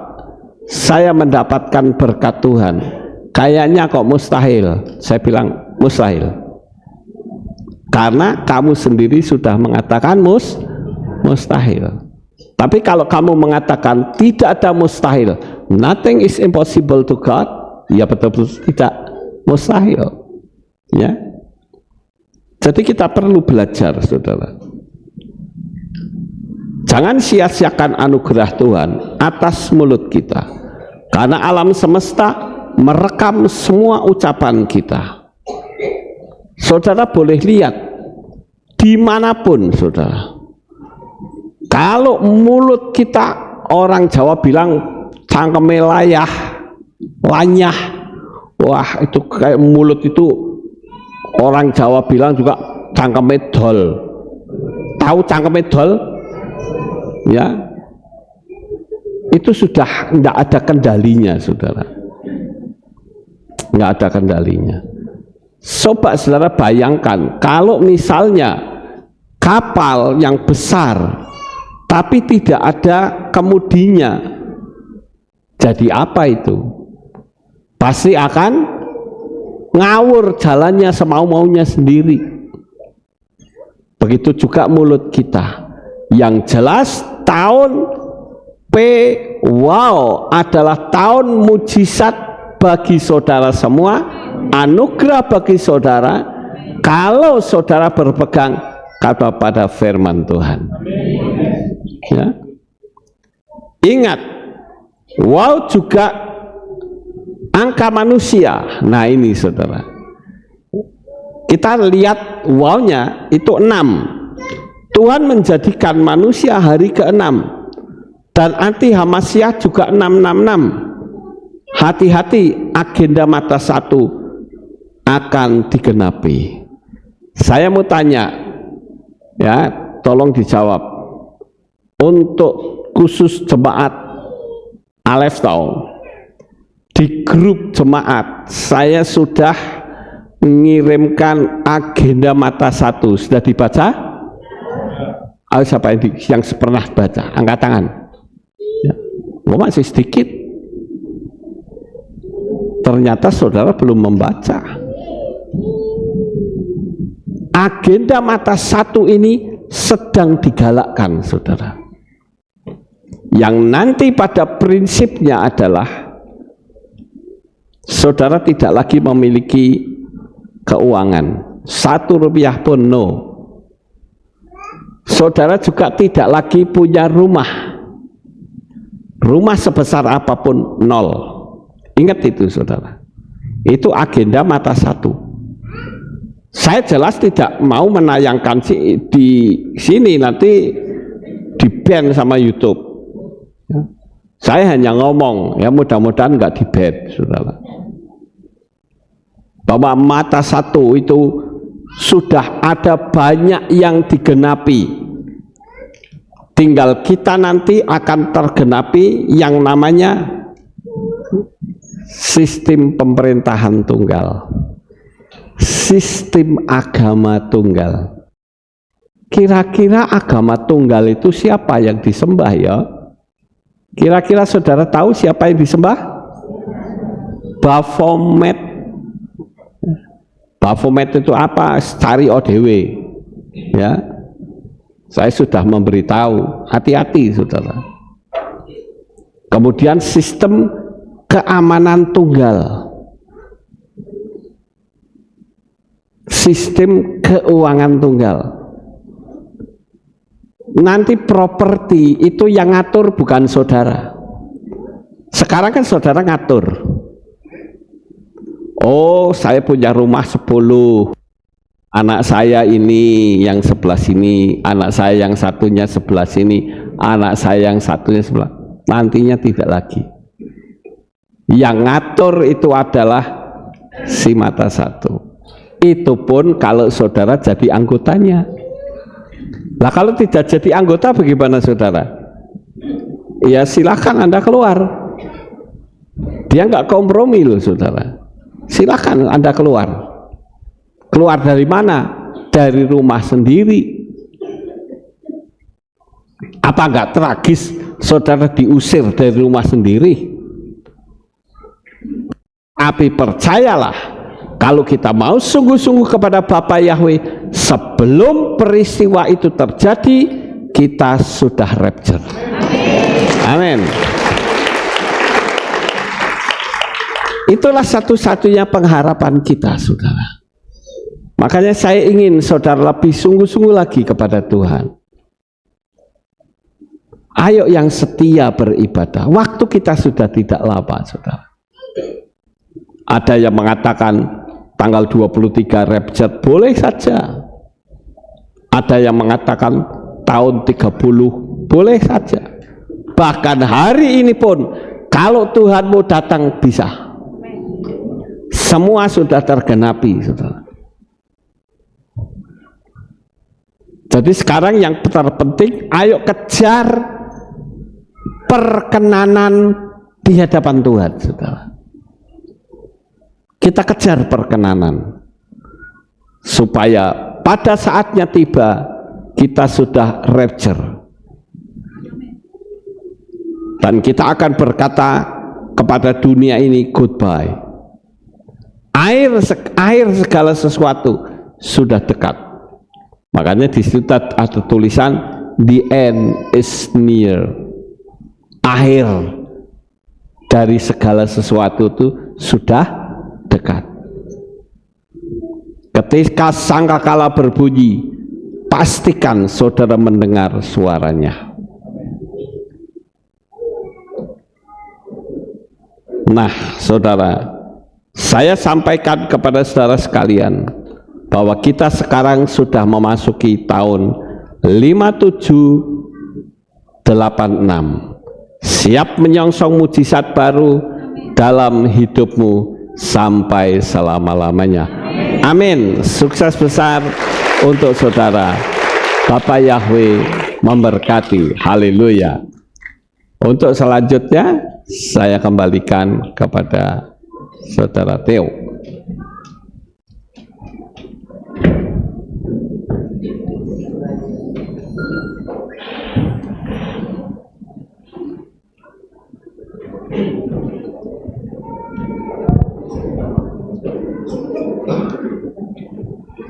saya mendapatkan berkat Tuhan? Kayaknya kok mustahil. Saya bilang mustahil, karena kamu sendiri sudah mengatakan mustahil. Tapi kalau kamu mengatakan tidak ada mustahil, nothing is impossible to God, ya betul-betul tidak mustahil. Ya, jadi kita perlu belajar, saudara. Jangan sia-siakan anugerah Tuhan atas mulut kita, karena alam semesta merekam semua ucapan kita. Saudara boleh lihat dimanapun, saudara, kalau mulut kita, orang Jawa bilang cangkeme layah, lanyah. Wah, itu kayak mulut itu, orang Jawa bilang juga cangkeme dol. Tahu cangkeme dol? Ya, itu sudah tidak ada kendalinya, saudara. Nggak ada kendalinya. Coba saudara bayangkan kalau misalnya kapal yang besar tapi tidak ada kemudinya, jadi apa itu? Pasti akan ngawur jalannya semau-maunya sendiri. Begitu juga mulut kita. Yang jelas tahun wow adalah tahun mujizat bagi saudara semua, anugerah bagi saudara kalau saudara berpegang pada firman Tuhan. Ya. Ingat, wow juga angka manusia. Nah ini saudara, kita lihat wow-nya itu 6. Tuhan menjadikan manusia hari ke-6, dan anti Hamasyah juga 666. Hati-hati, agenda mata satu akan digenapi. Saya mau tanya, ya, tolong dijawab. Untuk khusus jemaat Aleph Town, di grup jemaat saya sudah mengirimkan agenda mata satu. Sudah dibaca? Ayo, siapa yang pernah baca? Angkat tangan. Ya. Masih sedikit. Ternyata saudara belum membaca. Agenda mata satu ini sedang digalakkan, saudara. Yang nanti pada prinsipnya adalah saudara tidak lagi memiliki keuangan, 1 rupiah pun no. Saudara juga tidak lagi punya rumah, rumah sebesar apapun nol. Ingat itu, saudara. Itu agenda mata satu. Saya jelas tidak mau menayangkan di sini, nanti di ban sama YouTube. Ya. Saya hanya ngomong, ya mudah-mudahan nggak di ban, saudara. Bahwa mata satu itu sudah ada banyak yang digenapi. Tinggal kita nanti akan tergenapi yang namanya sistem pemerintahan tunggal, sistem agama tunggal. Kira-kira agama tunggal itu siapa yang disembah ya? Kira-kira saudara tahu siapa yang disembah? Baphomet. Baphomet itu apa? Cari ODW. Ya, saya sudah memberitahu, hati-hati saudara. Kemudian sistem keamanan tunggal, sistem keuangan tunggal. Nanti properti itu yang ngatur bukan saudara. Sekarang kan saudara ngatur. Oh, saya punya rumah 10, anak saya ini yang sebelah sini, anak saya yang satunya sebelah sini. anak saya yang satunya sebelah. Nantinya tidak lagi. Yang ngatur itu adalah si mata satu. Itu pun kalau saudara jadi anggotanya. Lah kalau tidak jadi anggota bagaimana saudara? Ya silakan Anda keluar. Dia nggak kompromi loh saudara. Silakan Anda keluar. Keluar dari mana? Dari rumah sendiri. Apa nggak tragis saudara diusir dari rumah sendiri? Tapi percayalah, kalau kita mau sungguh-sungguh kepada Bapa Yahweh, sebelum peristiwa itu terjadi, kita sudah rapture. Amin. Itulah satu-satunya pengharapan kita, saudara. Makanya saya ingin saudara lebih sungguh-sungguh lagi kepada Tuhan. Ayo yang setia beribadah. Waktu kita sudah tidak lama, saudara. Ada yang mengatakan tanggal 23 rapture, boleh saja. Ada yang mengatakan tahun 30, boleh saja. Bahkan hari ini pun, kalau Tuhan mau datang bisa. Semua sudah tergenapi, saudara. Jadi sekarang yang terpenting, ayo kejar perkenanan di hadapan Tuhan, saudara. Kita kejar perkenanan supaya pada saatnya tiba kita sudah rapture dan kita akan berkata kepada dunia ini goodbye. Akhir segala sesuatu sudah dekat. Makanya di situ ada tulisan the end is near. Akhir dari segala sesuatu itu sudah dekat. Ketika sangkakala berbunyi, pastikan saudara mendengar suaranya. Nah, saudara, saya sampaikan kepada saudara sekalian bahwa kita sekarang sudah memasuki tahun 5786. Siap menyongsong mujizat baru dalam hidupmu sampai selama-lamanya. Amin. Sukses besar untuk saudara. Bapa Yahweh memberkati. Haleluya. Untuk selanjutnya saya kembalikan kepada saudara Theo.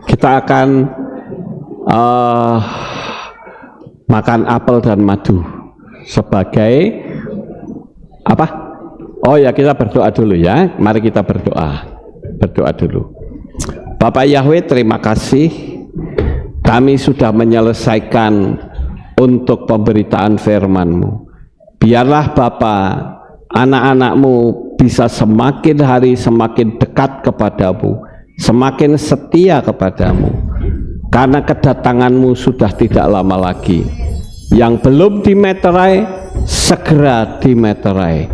Kita akan makan apel dan madu sebagai apa? Oh ya, kita berdoa dulu ya. Mari kita berdoa. Berdoa dulu. Bapak Yahweh, terima kasih. Kami sudah menyelesaikan untuk pemberitaan firman-Mu. Biarlah Bapa, anak-anak-Mu bisa semakin hari semakin dekat kepadamu, semakin setia kepadamu, karena kedatanganmu sudah tidak lama lagi. Yang belum dimeterai segera dimeterai,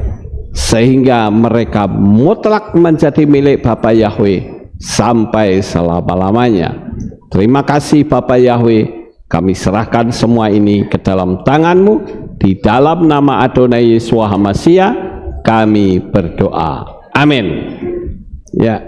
sehingga mereka mutlak menjadi milik Bapa Yahweh sampai selama-lamanya. Terima kasih Bapa Yahweh, kami serahkan semua ini ke dalam tangan-Mu. Di dalam nama Adonai Yeshua HaMashiach kami berdoa. Amin. Ya.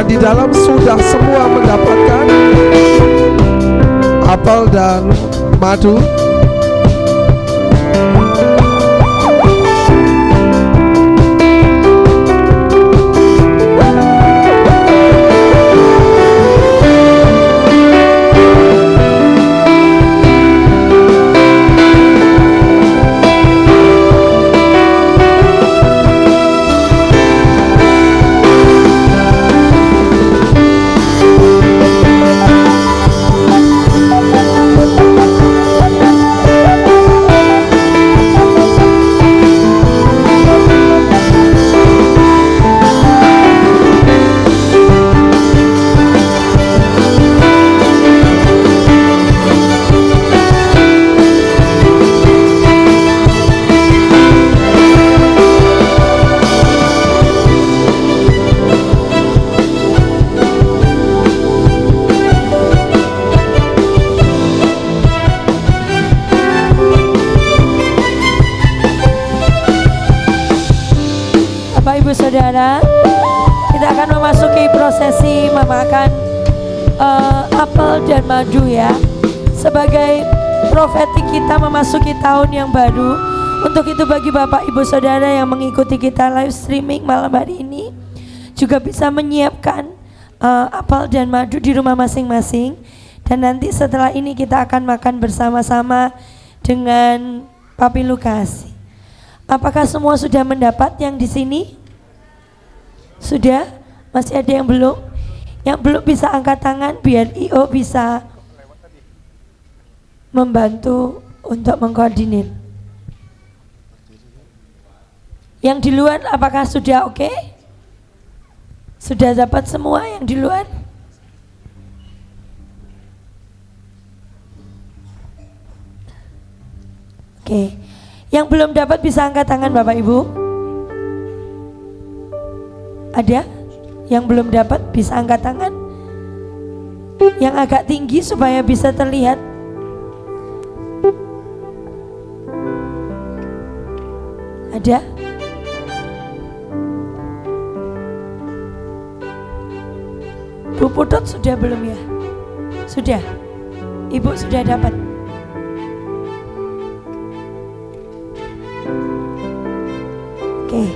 Dan di dalam sudah semua mendapatkan apel dan madu.
Bapak Ibu Saudara, kita akan memasuki prosesi memakan apel dan madu ya, sebagai profetik kita memasuki tahun yang baru. Untuk itu bagi Bapak Ibu Saudara yang mengikuti kita live streaming malam hari ini juga bisa menyiapkan apel dan madu di rumah masing-masing. Dan nanti setelah ini kita akan makan bersama-sama dengan Papi Lukas. Apakah semua sudah mendapat yang di sini? Sudah? Masih ada yang belum? Yang belum bisa angkat tangan biar IO bisa membantu untuk mengkoordinir. Yang di luar apakah sudah oke? Sudah dapat semua yang di luar? Oke. Yang belum dapat bisa angkat tangan Bapak Ibu. Ada? Yang belum dapat bisa angkat tangan. Yang agak tinggi supaya bisa terlihat. Ada? Bu Putut sudah belum ya? Sudah? Ibu sudah dapat? Oke,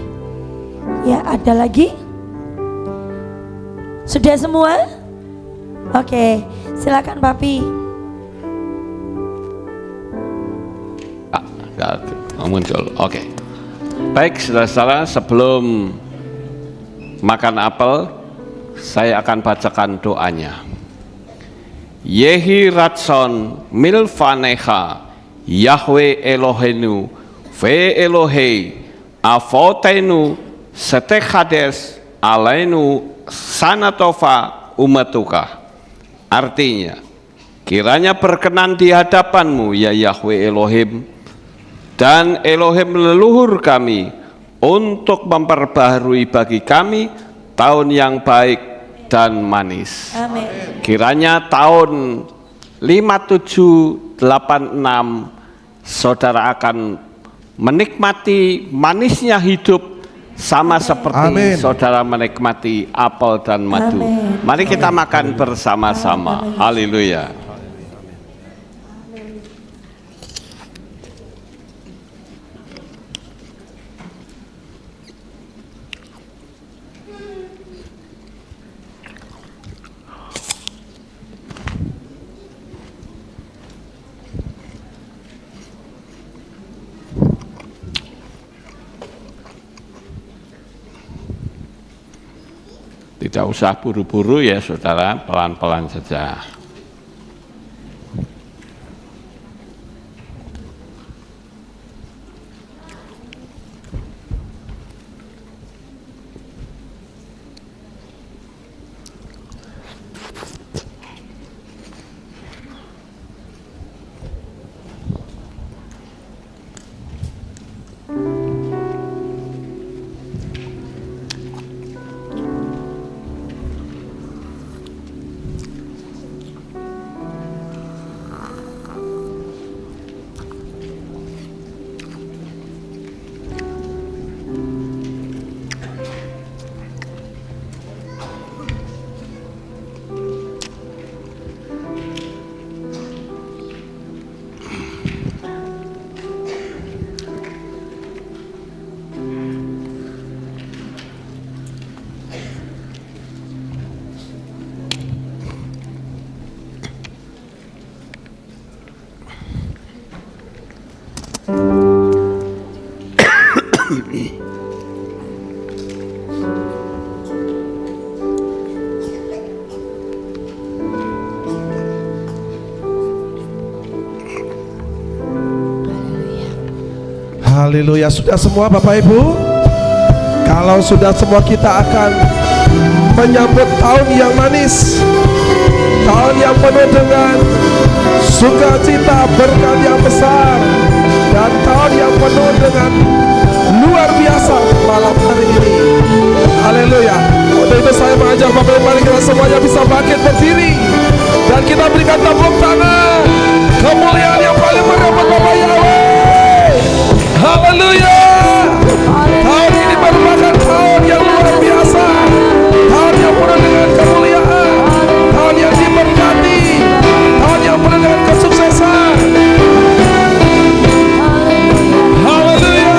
ya ada lagi? Sudah semua? Oke, silakan Papi.
Muncul, oke. Baik, saudara-saudara, sebelum makan apel, saya akan bacakan doanya. Yehi ratson milfanecha Yahweh Elohenu ve Elohei Avotenu setechades alainu sanatova umatuka. Artinya, kiranya berkenan di hadapanmu ya Yahweh Elohim dan Elohim leluhur kami untuk memperbaharui bagi kami tahun yang baik dan manis.
Amin.
Kiranya tahun 5786 saudara akan menikmati manisnya hidup sama seperti
Amin.
saudara menikmati apel dan madu.
Amin.
Mari kita makan bersama-sama. Haleluya. Tidak usah buru-buru ya saudara, pelan-pelan saja.
Haleluya. Sudah semua Bapak Ibu? Kalau sudah semua, kita akan menyambut tahun yang manis, tahun yang penuh dengan sukacita, berkat yang besar, dan tahun yang penuh dengan luar biasa malam hari ini. Haleluya. Untuk itu saya mengajak Bapak Ibu, mari kita semuanya bisa bangkit berdiri dan kita berikan tepuk tangan kemuliaan yang paling meriah buat Bapak Yahweh. Haleluya. Tahun ini merupakan tahun yang luar biasa, tahun yang penuh dengan kemuliaan, tahun yang diberkati, tahun yang penuh dengan kesuksesan. Haleluya.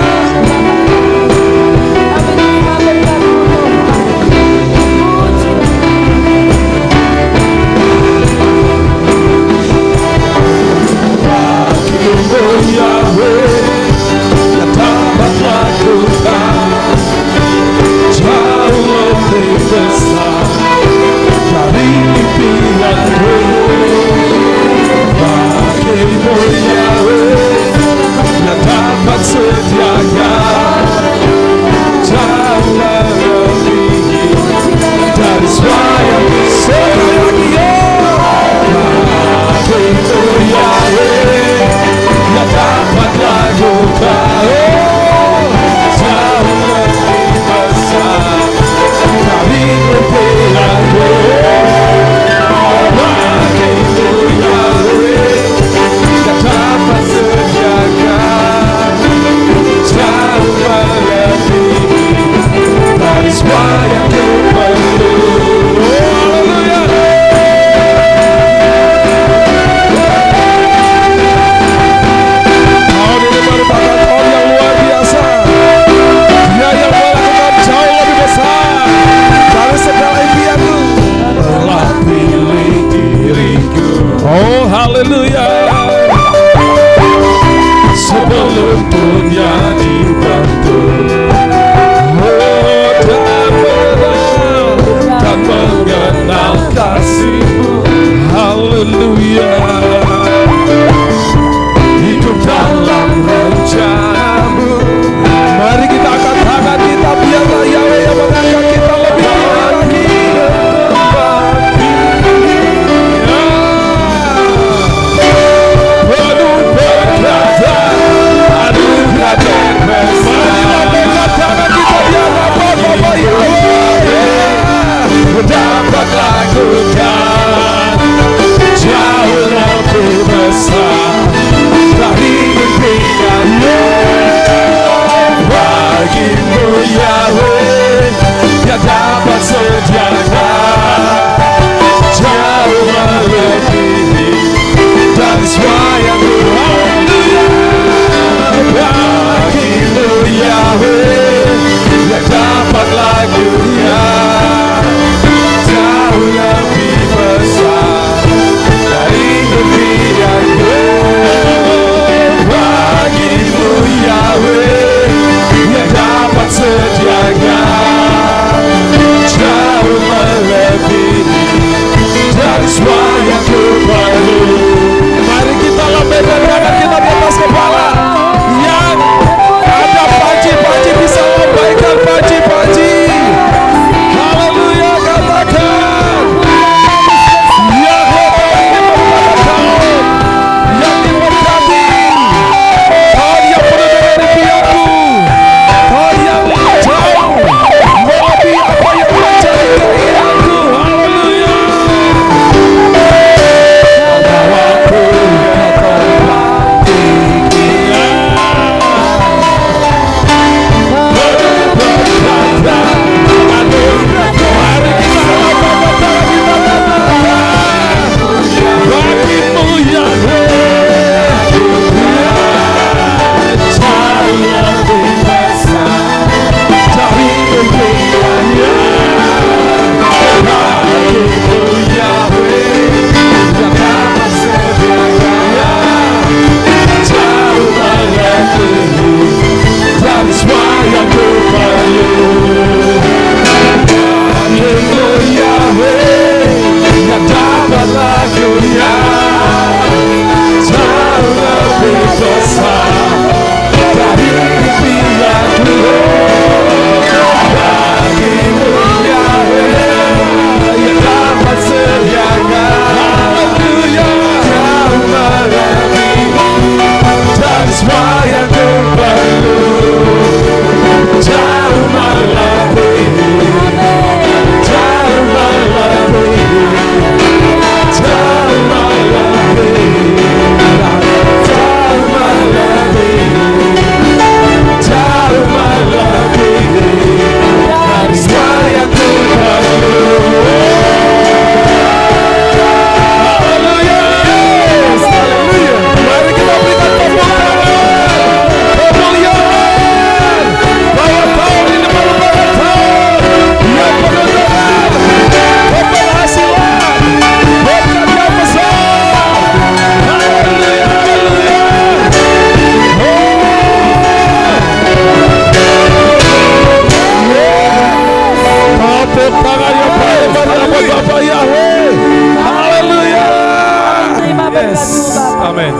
berkat-Mu, Bapa.
Amin.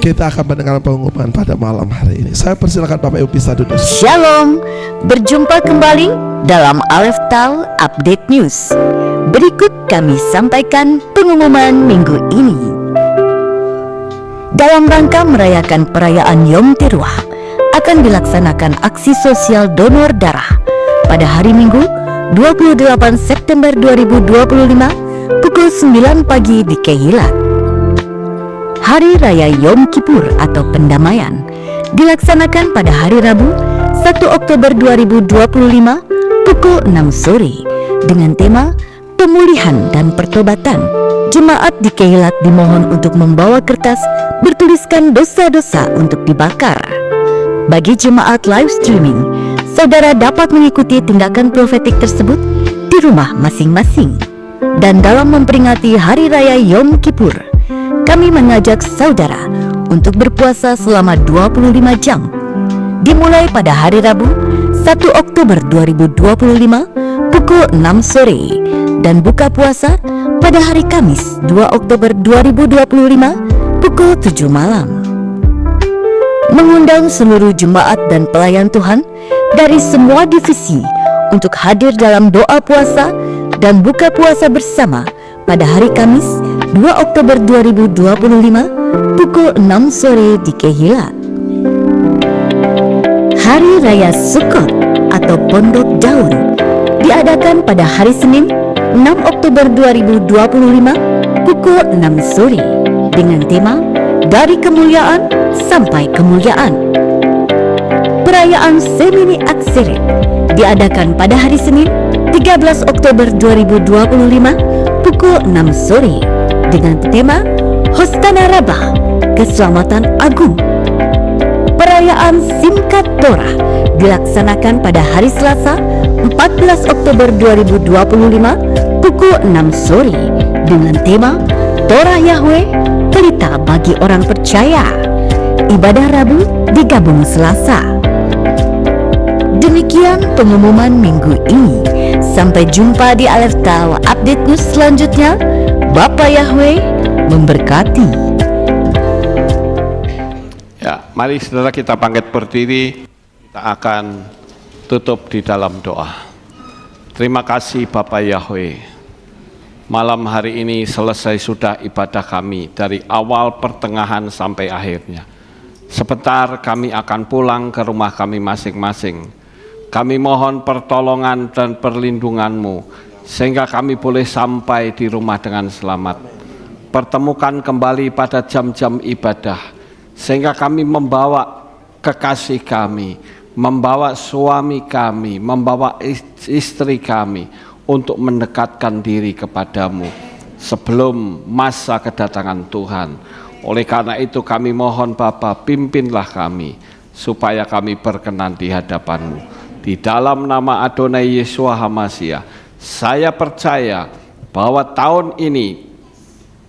Kita akan mendengar pengumuman pada malam hari ini. Saya persilakan Bapak Ibu bisa duduk.
Shalom, berjumpa kembali dalam Aleph Tal Update News. Berikut kami sampaikan pengumuman minggu ini. Dalam rangka merayakan perayaan Yom Teruah, akan dilaksanakan aksi sosial donor darah pada hari Minggu 28 September 2025 pukul 9 pagi di Keilat. Hari Raya Yom Kippur atau Pendamaian dilaksanakan pada hari Rabu 1 Oktober 2025 pukul 6 sore dengan tema Pemulihan dan Pertobatan. Jemaat di Keilat dimohon untuk membawa kertas bertuliskan dosa-dosa untuk dibakar. Bagi jemaat live streaming, saudara dapat mengikuti tindakan profetik tersebut di rumah masing-masing. Dan dalam memperingati Hari Raya Yom Kippur, kami mengajak saudara untuk berpuasa selama 25 jam, dimulai pada hari Rabu 1 Oktober 2025 pukul 6 sore dan buka puasa pada hari Kamis 2 Oktober 2025 pukul 7 malam. Mengundang seluruh jemaat dan pelayan Tuhan dari semua divisi untuk hadir dalam doa puasa dan buka puasa bersama pada hari Kamis 2 Oktober 2025 pukul 6 sore di Keilat. Hari Raya Sukkot atau Pondok Daun diadakan pada hari Senin 6 Oktober 2025 pukul 6 sore dengan tema Dari Kemuliaan Sampai Kemuliaan. Perayaan Semini Akseret diadakan pada hari Senin 13 Oktober 2025 pukul 6 sore dengan tema Hostana Rabbah, Keselamatan Agung. Perayaan Simchat Torah dilaksanakan pada hari Selasa 14 Oktober 2025 pukul 6 sore dengan tema Torah Yahweh, Pelita bagi orang percaya. Ibadah Rabu digabung Selasa. Demikian pengumuman minggu ini. Sampai jumpa di Aleph Tal Update News selanjutnya. Bapa Yahweh memberkati.
Ya, mari saudara kita bangkit berdiri. Kita akan tutup di dalam doa. Terima kasih Bapa Yahweh. Malam hari ini selesai sudah ibadah kami dari awal pertengahan sampai akhirnya. Sebentar kami akan pulang ke rumah kami masing-masing. Kami mohon pertolongan dan perlindungan-Mu sehingga kami boleh sampai di rumah dengan selamat. Pertemukan kembali pada jam-jam ibadah sehingga kami membawa kekasih kami, membawa suami kami, membawa istri kami untuk mendekatkan diri kepadamu sebelum masa kedatangan Tuhan. Oleh karena itu kami mohon Bapa, pimpinlah kami supaya kami berkenan di hadapan-Mu. Di dalam nama Adonai Yeshua HaMashiach, saya percaya bahwa tahun ini,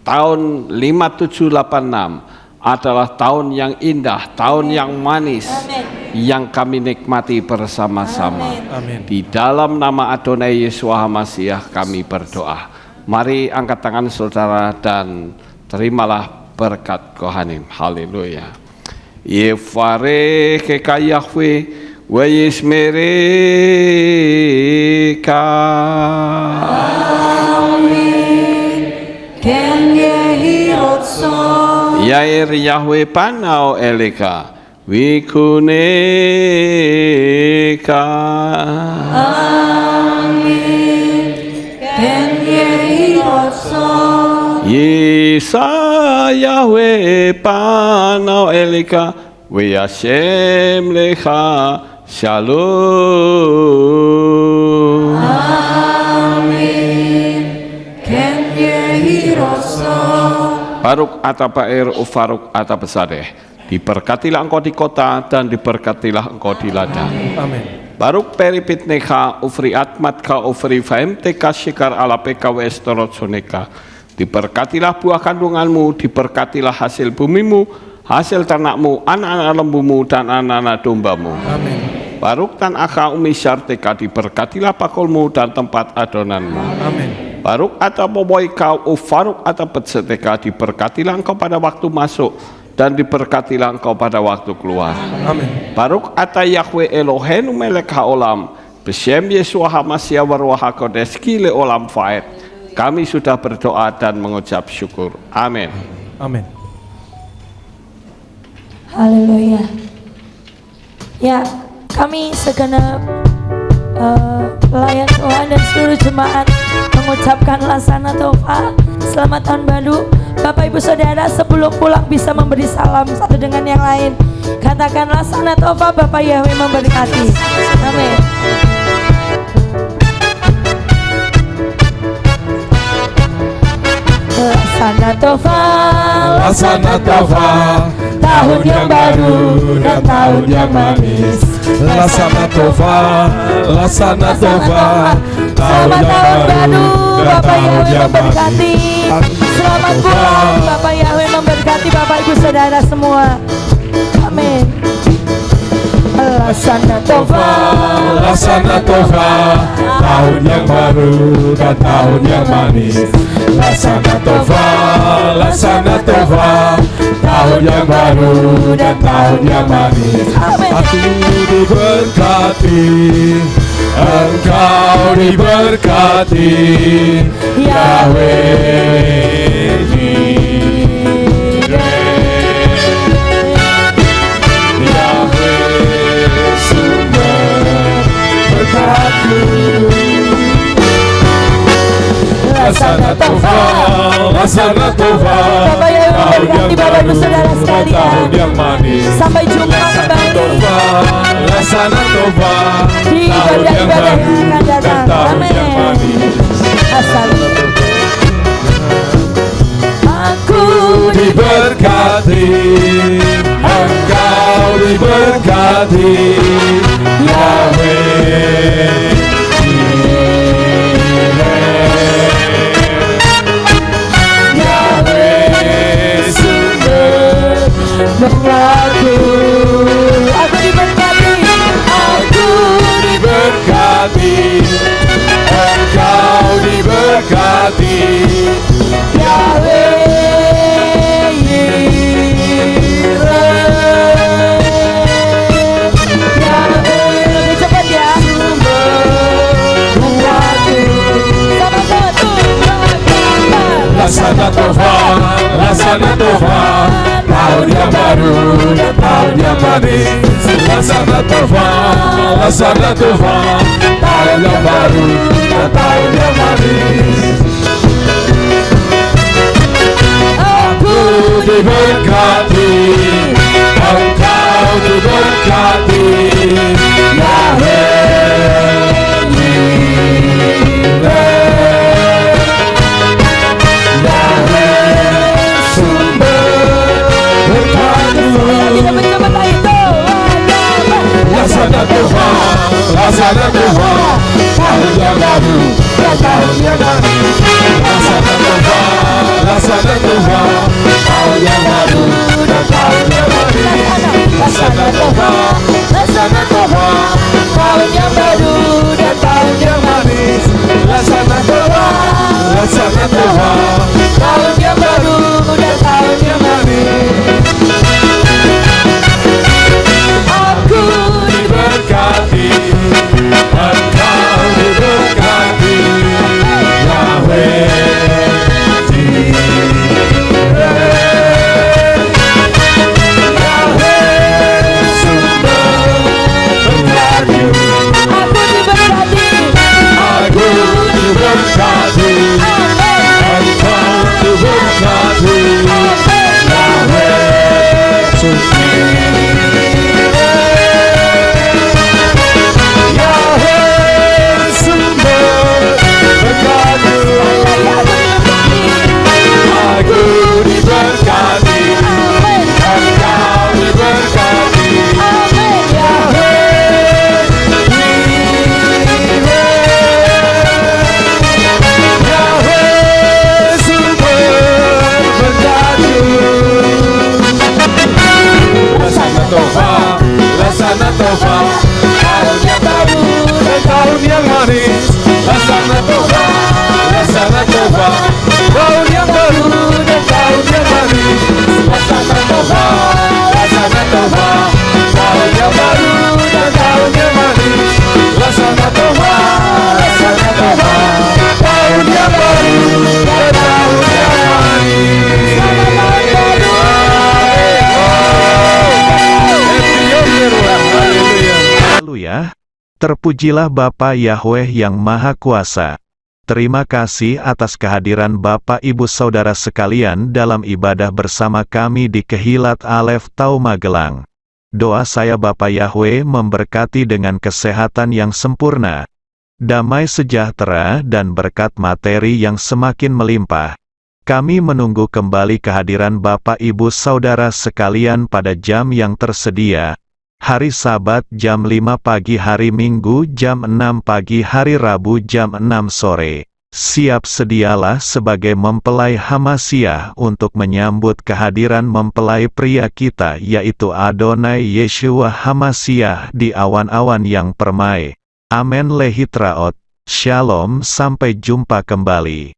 tahun 5786 adalah tahun yang indah, tahun yang manis, yang kami nikmati bersama-sama. Di dalam nama Adonai Yeshua HaMashiach kami berdoa. Mari angkat tangan saudara dan terimalah berkat Kohanim. Haleluya. Yefare keka Yahweh wa yismereka.
Amin. Ken yehi rotso.
Yair Yahweh panau eleka wikuneka.
Amin. Ken yehi rotso.
Yisa Yahweh panau eleka we Hashem lecha shalom.
Amin. Ken yehi rotso.
Baruk atabair ufaruk atabesadeh. Diberkatilah engkau di kota dan diberkatilah engkau di ladang.
Amin.
Baruk peripit necha ufri atmat ka ufri fahem teka shikar ala peka wa estorot soneka. Diberkatilah buah kandunganmu, diberkatilah hasil bumimu, hasil ternakmu, anak-anak lembumu dan anak-anak dombamu.
Amin.
Baruk tan akha umi syarteka, diberkatilah pakulmu dan tempat adonanmu.
Amin.
Baruk atau memboi kau ufaruk atau petseteka, diberkatilah engkau pada waktu masuk dan diberkatilah engkau pada waktu keluar.
Amin.
Baruk atau Yahweh Elohenu melek haolam, Beshem Yeshua HaMashiach Waruach HaKodesh Kile Olam Faed. Kami sudah berdoa dan mengucap syukur. Amin.
Amin.
Haleluya. Ya, kami segenap pelayan Tuhan dan seluruh jemaat mengucapkan Lasana Tova, selamat tahun baru. Bapak Ibu Saudara, sebelum pulang bisa memberi salam satu dengan yang lain. Katakan Lasana Tova, Bapak Yahweh memberkati. Amin. Lasana Tova,
Lasana Tova,
tahun yang baru dan tahun yang manis.
Lasana Tova, Lasana Tova,
Selamat tahun baru, Bapak Yahweh memberkati. Selamat pulang, Bapak Yahweh memberkati Bapak Ibu Saudara semua. Amin. Lasana Tova,
Lasana Tova, tahun yang baru dan tahun yang manis. Lasana Tova, Lasana Tova, tahun yang baru dan tahun yang manis.
Amin.
Aku diberkati, engkau diberkati, Yahweh Jireh, Yahweh sumber berkatku. Lasana Tova, Lasana Tova,
Bapak Yahweh
tahun yang
memberkati Bapak Ibu
baru
Saudara
dan
sekalian.
tahun yang manis.
Sampai jumpa kembali
Tova, Lasana Tova,
di
tahun yang
ibadah-ibadah
baru
yang akan
dan
datang.
tahun
Amin.
yang manis.
Asal aku
Diberkati, engkau diberkati, Yahweh Jireh, Yahweh sumber berkatku.
Aku diberkati,
Aku diberkati, engkau diberkati, Yahweh Jireh, Yahweh
lebih cepat ya.
kuatku.
Sama-sama Tuhan.
Lasana Tova, Lasana Tova, tahun yang baru dan tahun yang manis. Lasana Tova, Lasana Tova, tahun yang baru dan tahun yang manis. Aku diberkati, engkau diberkati, Yahweh Jireh, Yahweh sumber berkatku.
Lebih cepat ayo Tuhan.
Lasana Tova, Lasana Tova, tahun yang baru dan tahun yang manis. Lasana Tova, Lasana Tova, tahun yang baru dan tahun yang manis. Lasana Tova, Lasana Tova, tahun yang baru dan tahun yang manis. Lasana Tova, Lasana Tova, tahun yang baru dan tahun yang manis. Aku diberkati, engkau diberkati, Yahweh
Terpujilah Bapa Yahweh yang Maha Kuasa. Terima kasih atas kehadiran Bapak Ibu Saudara sekalian dalam ibadah bersama kami di Kehilat Alef Tau Magelang. Doa saya Bapa Yahweh memberkati dengan kesehatan yang sempurna, damai sejahtera dan berkat materi yang semakin melimpah. Kami menunggu kembali kehadiran Bapak Ibu Saudara sekalian pada jam yang tersedia. Hari Sabat jam 5 pagi, hari Minggu jam 6 pagi, hari Rabu jam 6 sore. Siap sedialah sebagai mempelai Hamasiah untuk menyambut kehadiran mempelai pria kita yaitu Adonai Yeshua Hamasiah di awan-awan yang permai. Amen lehitraot. Shalom, sampai jumpa kembali.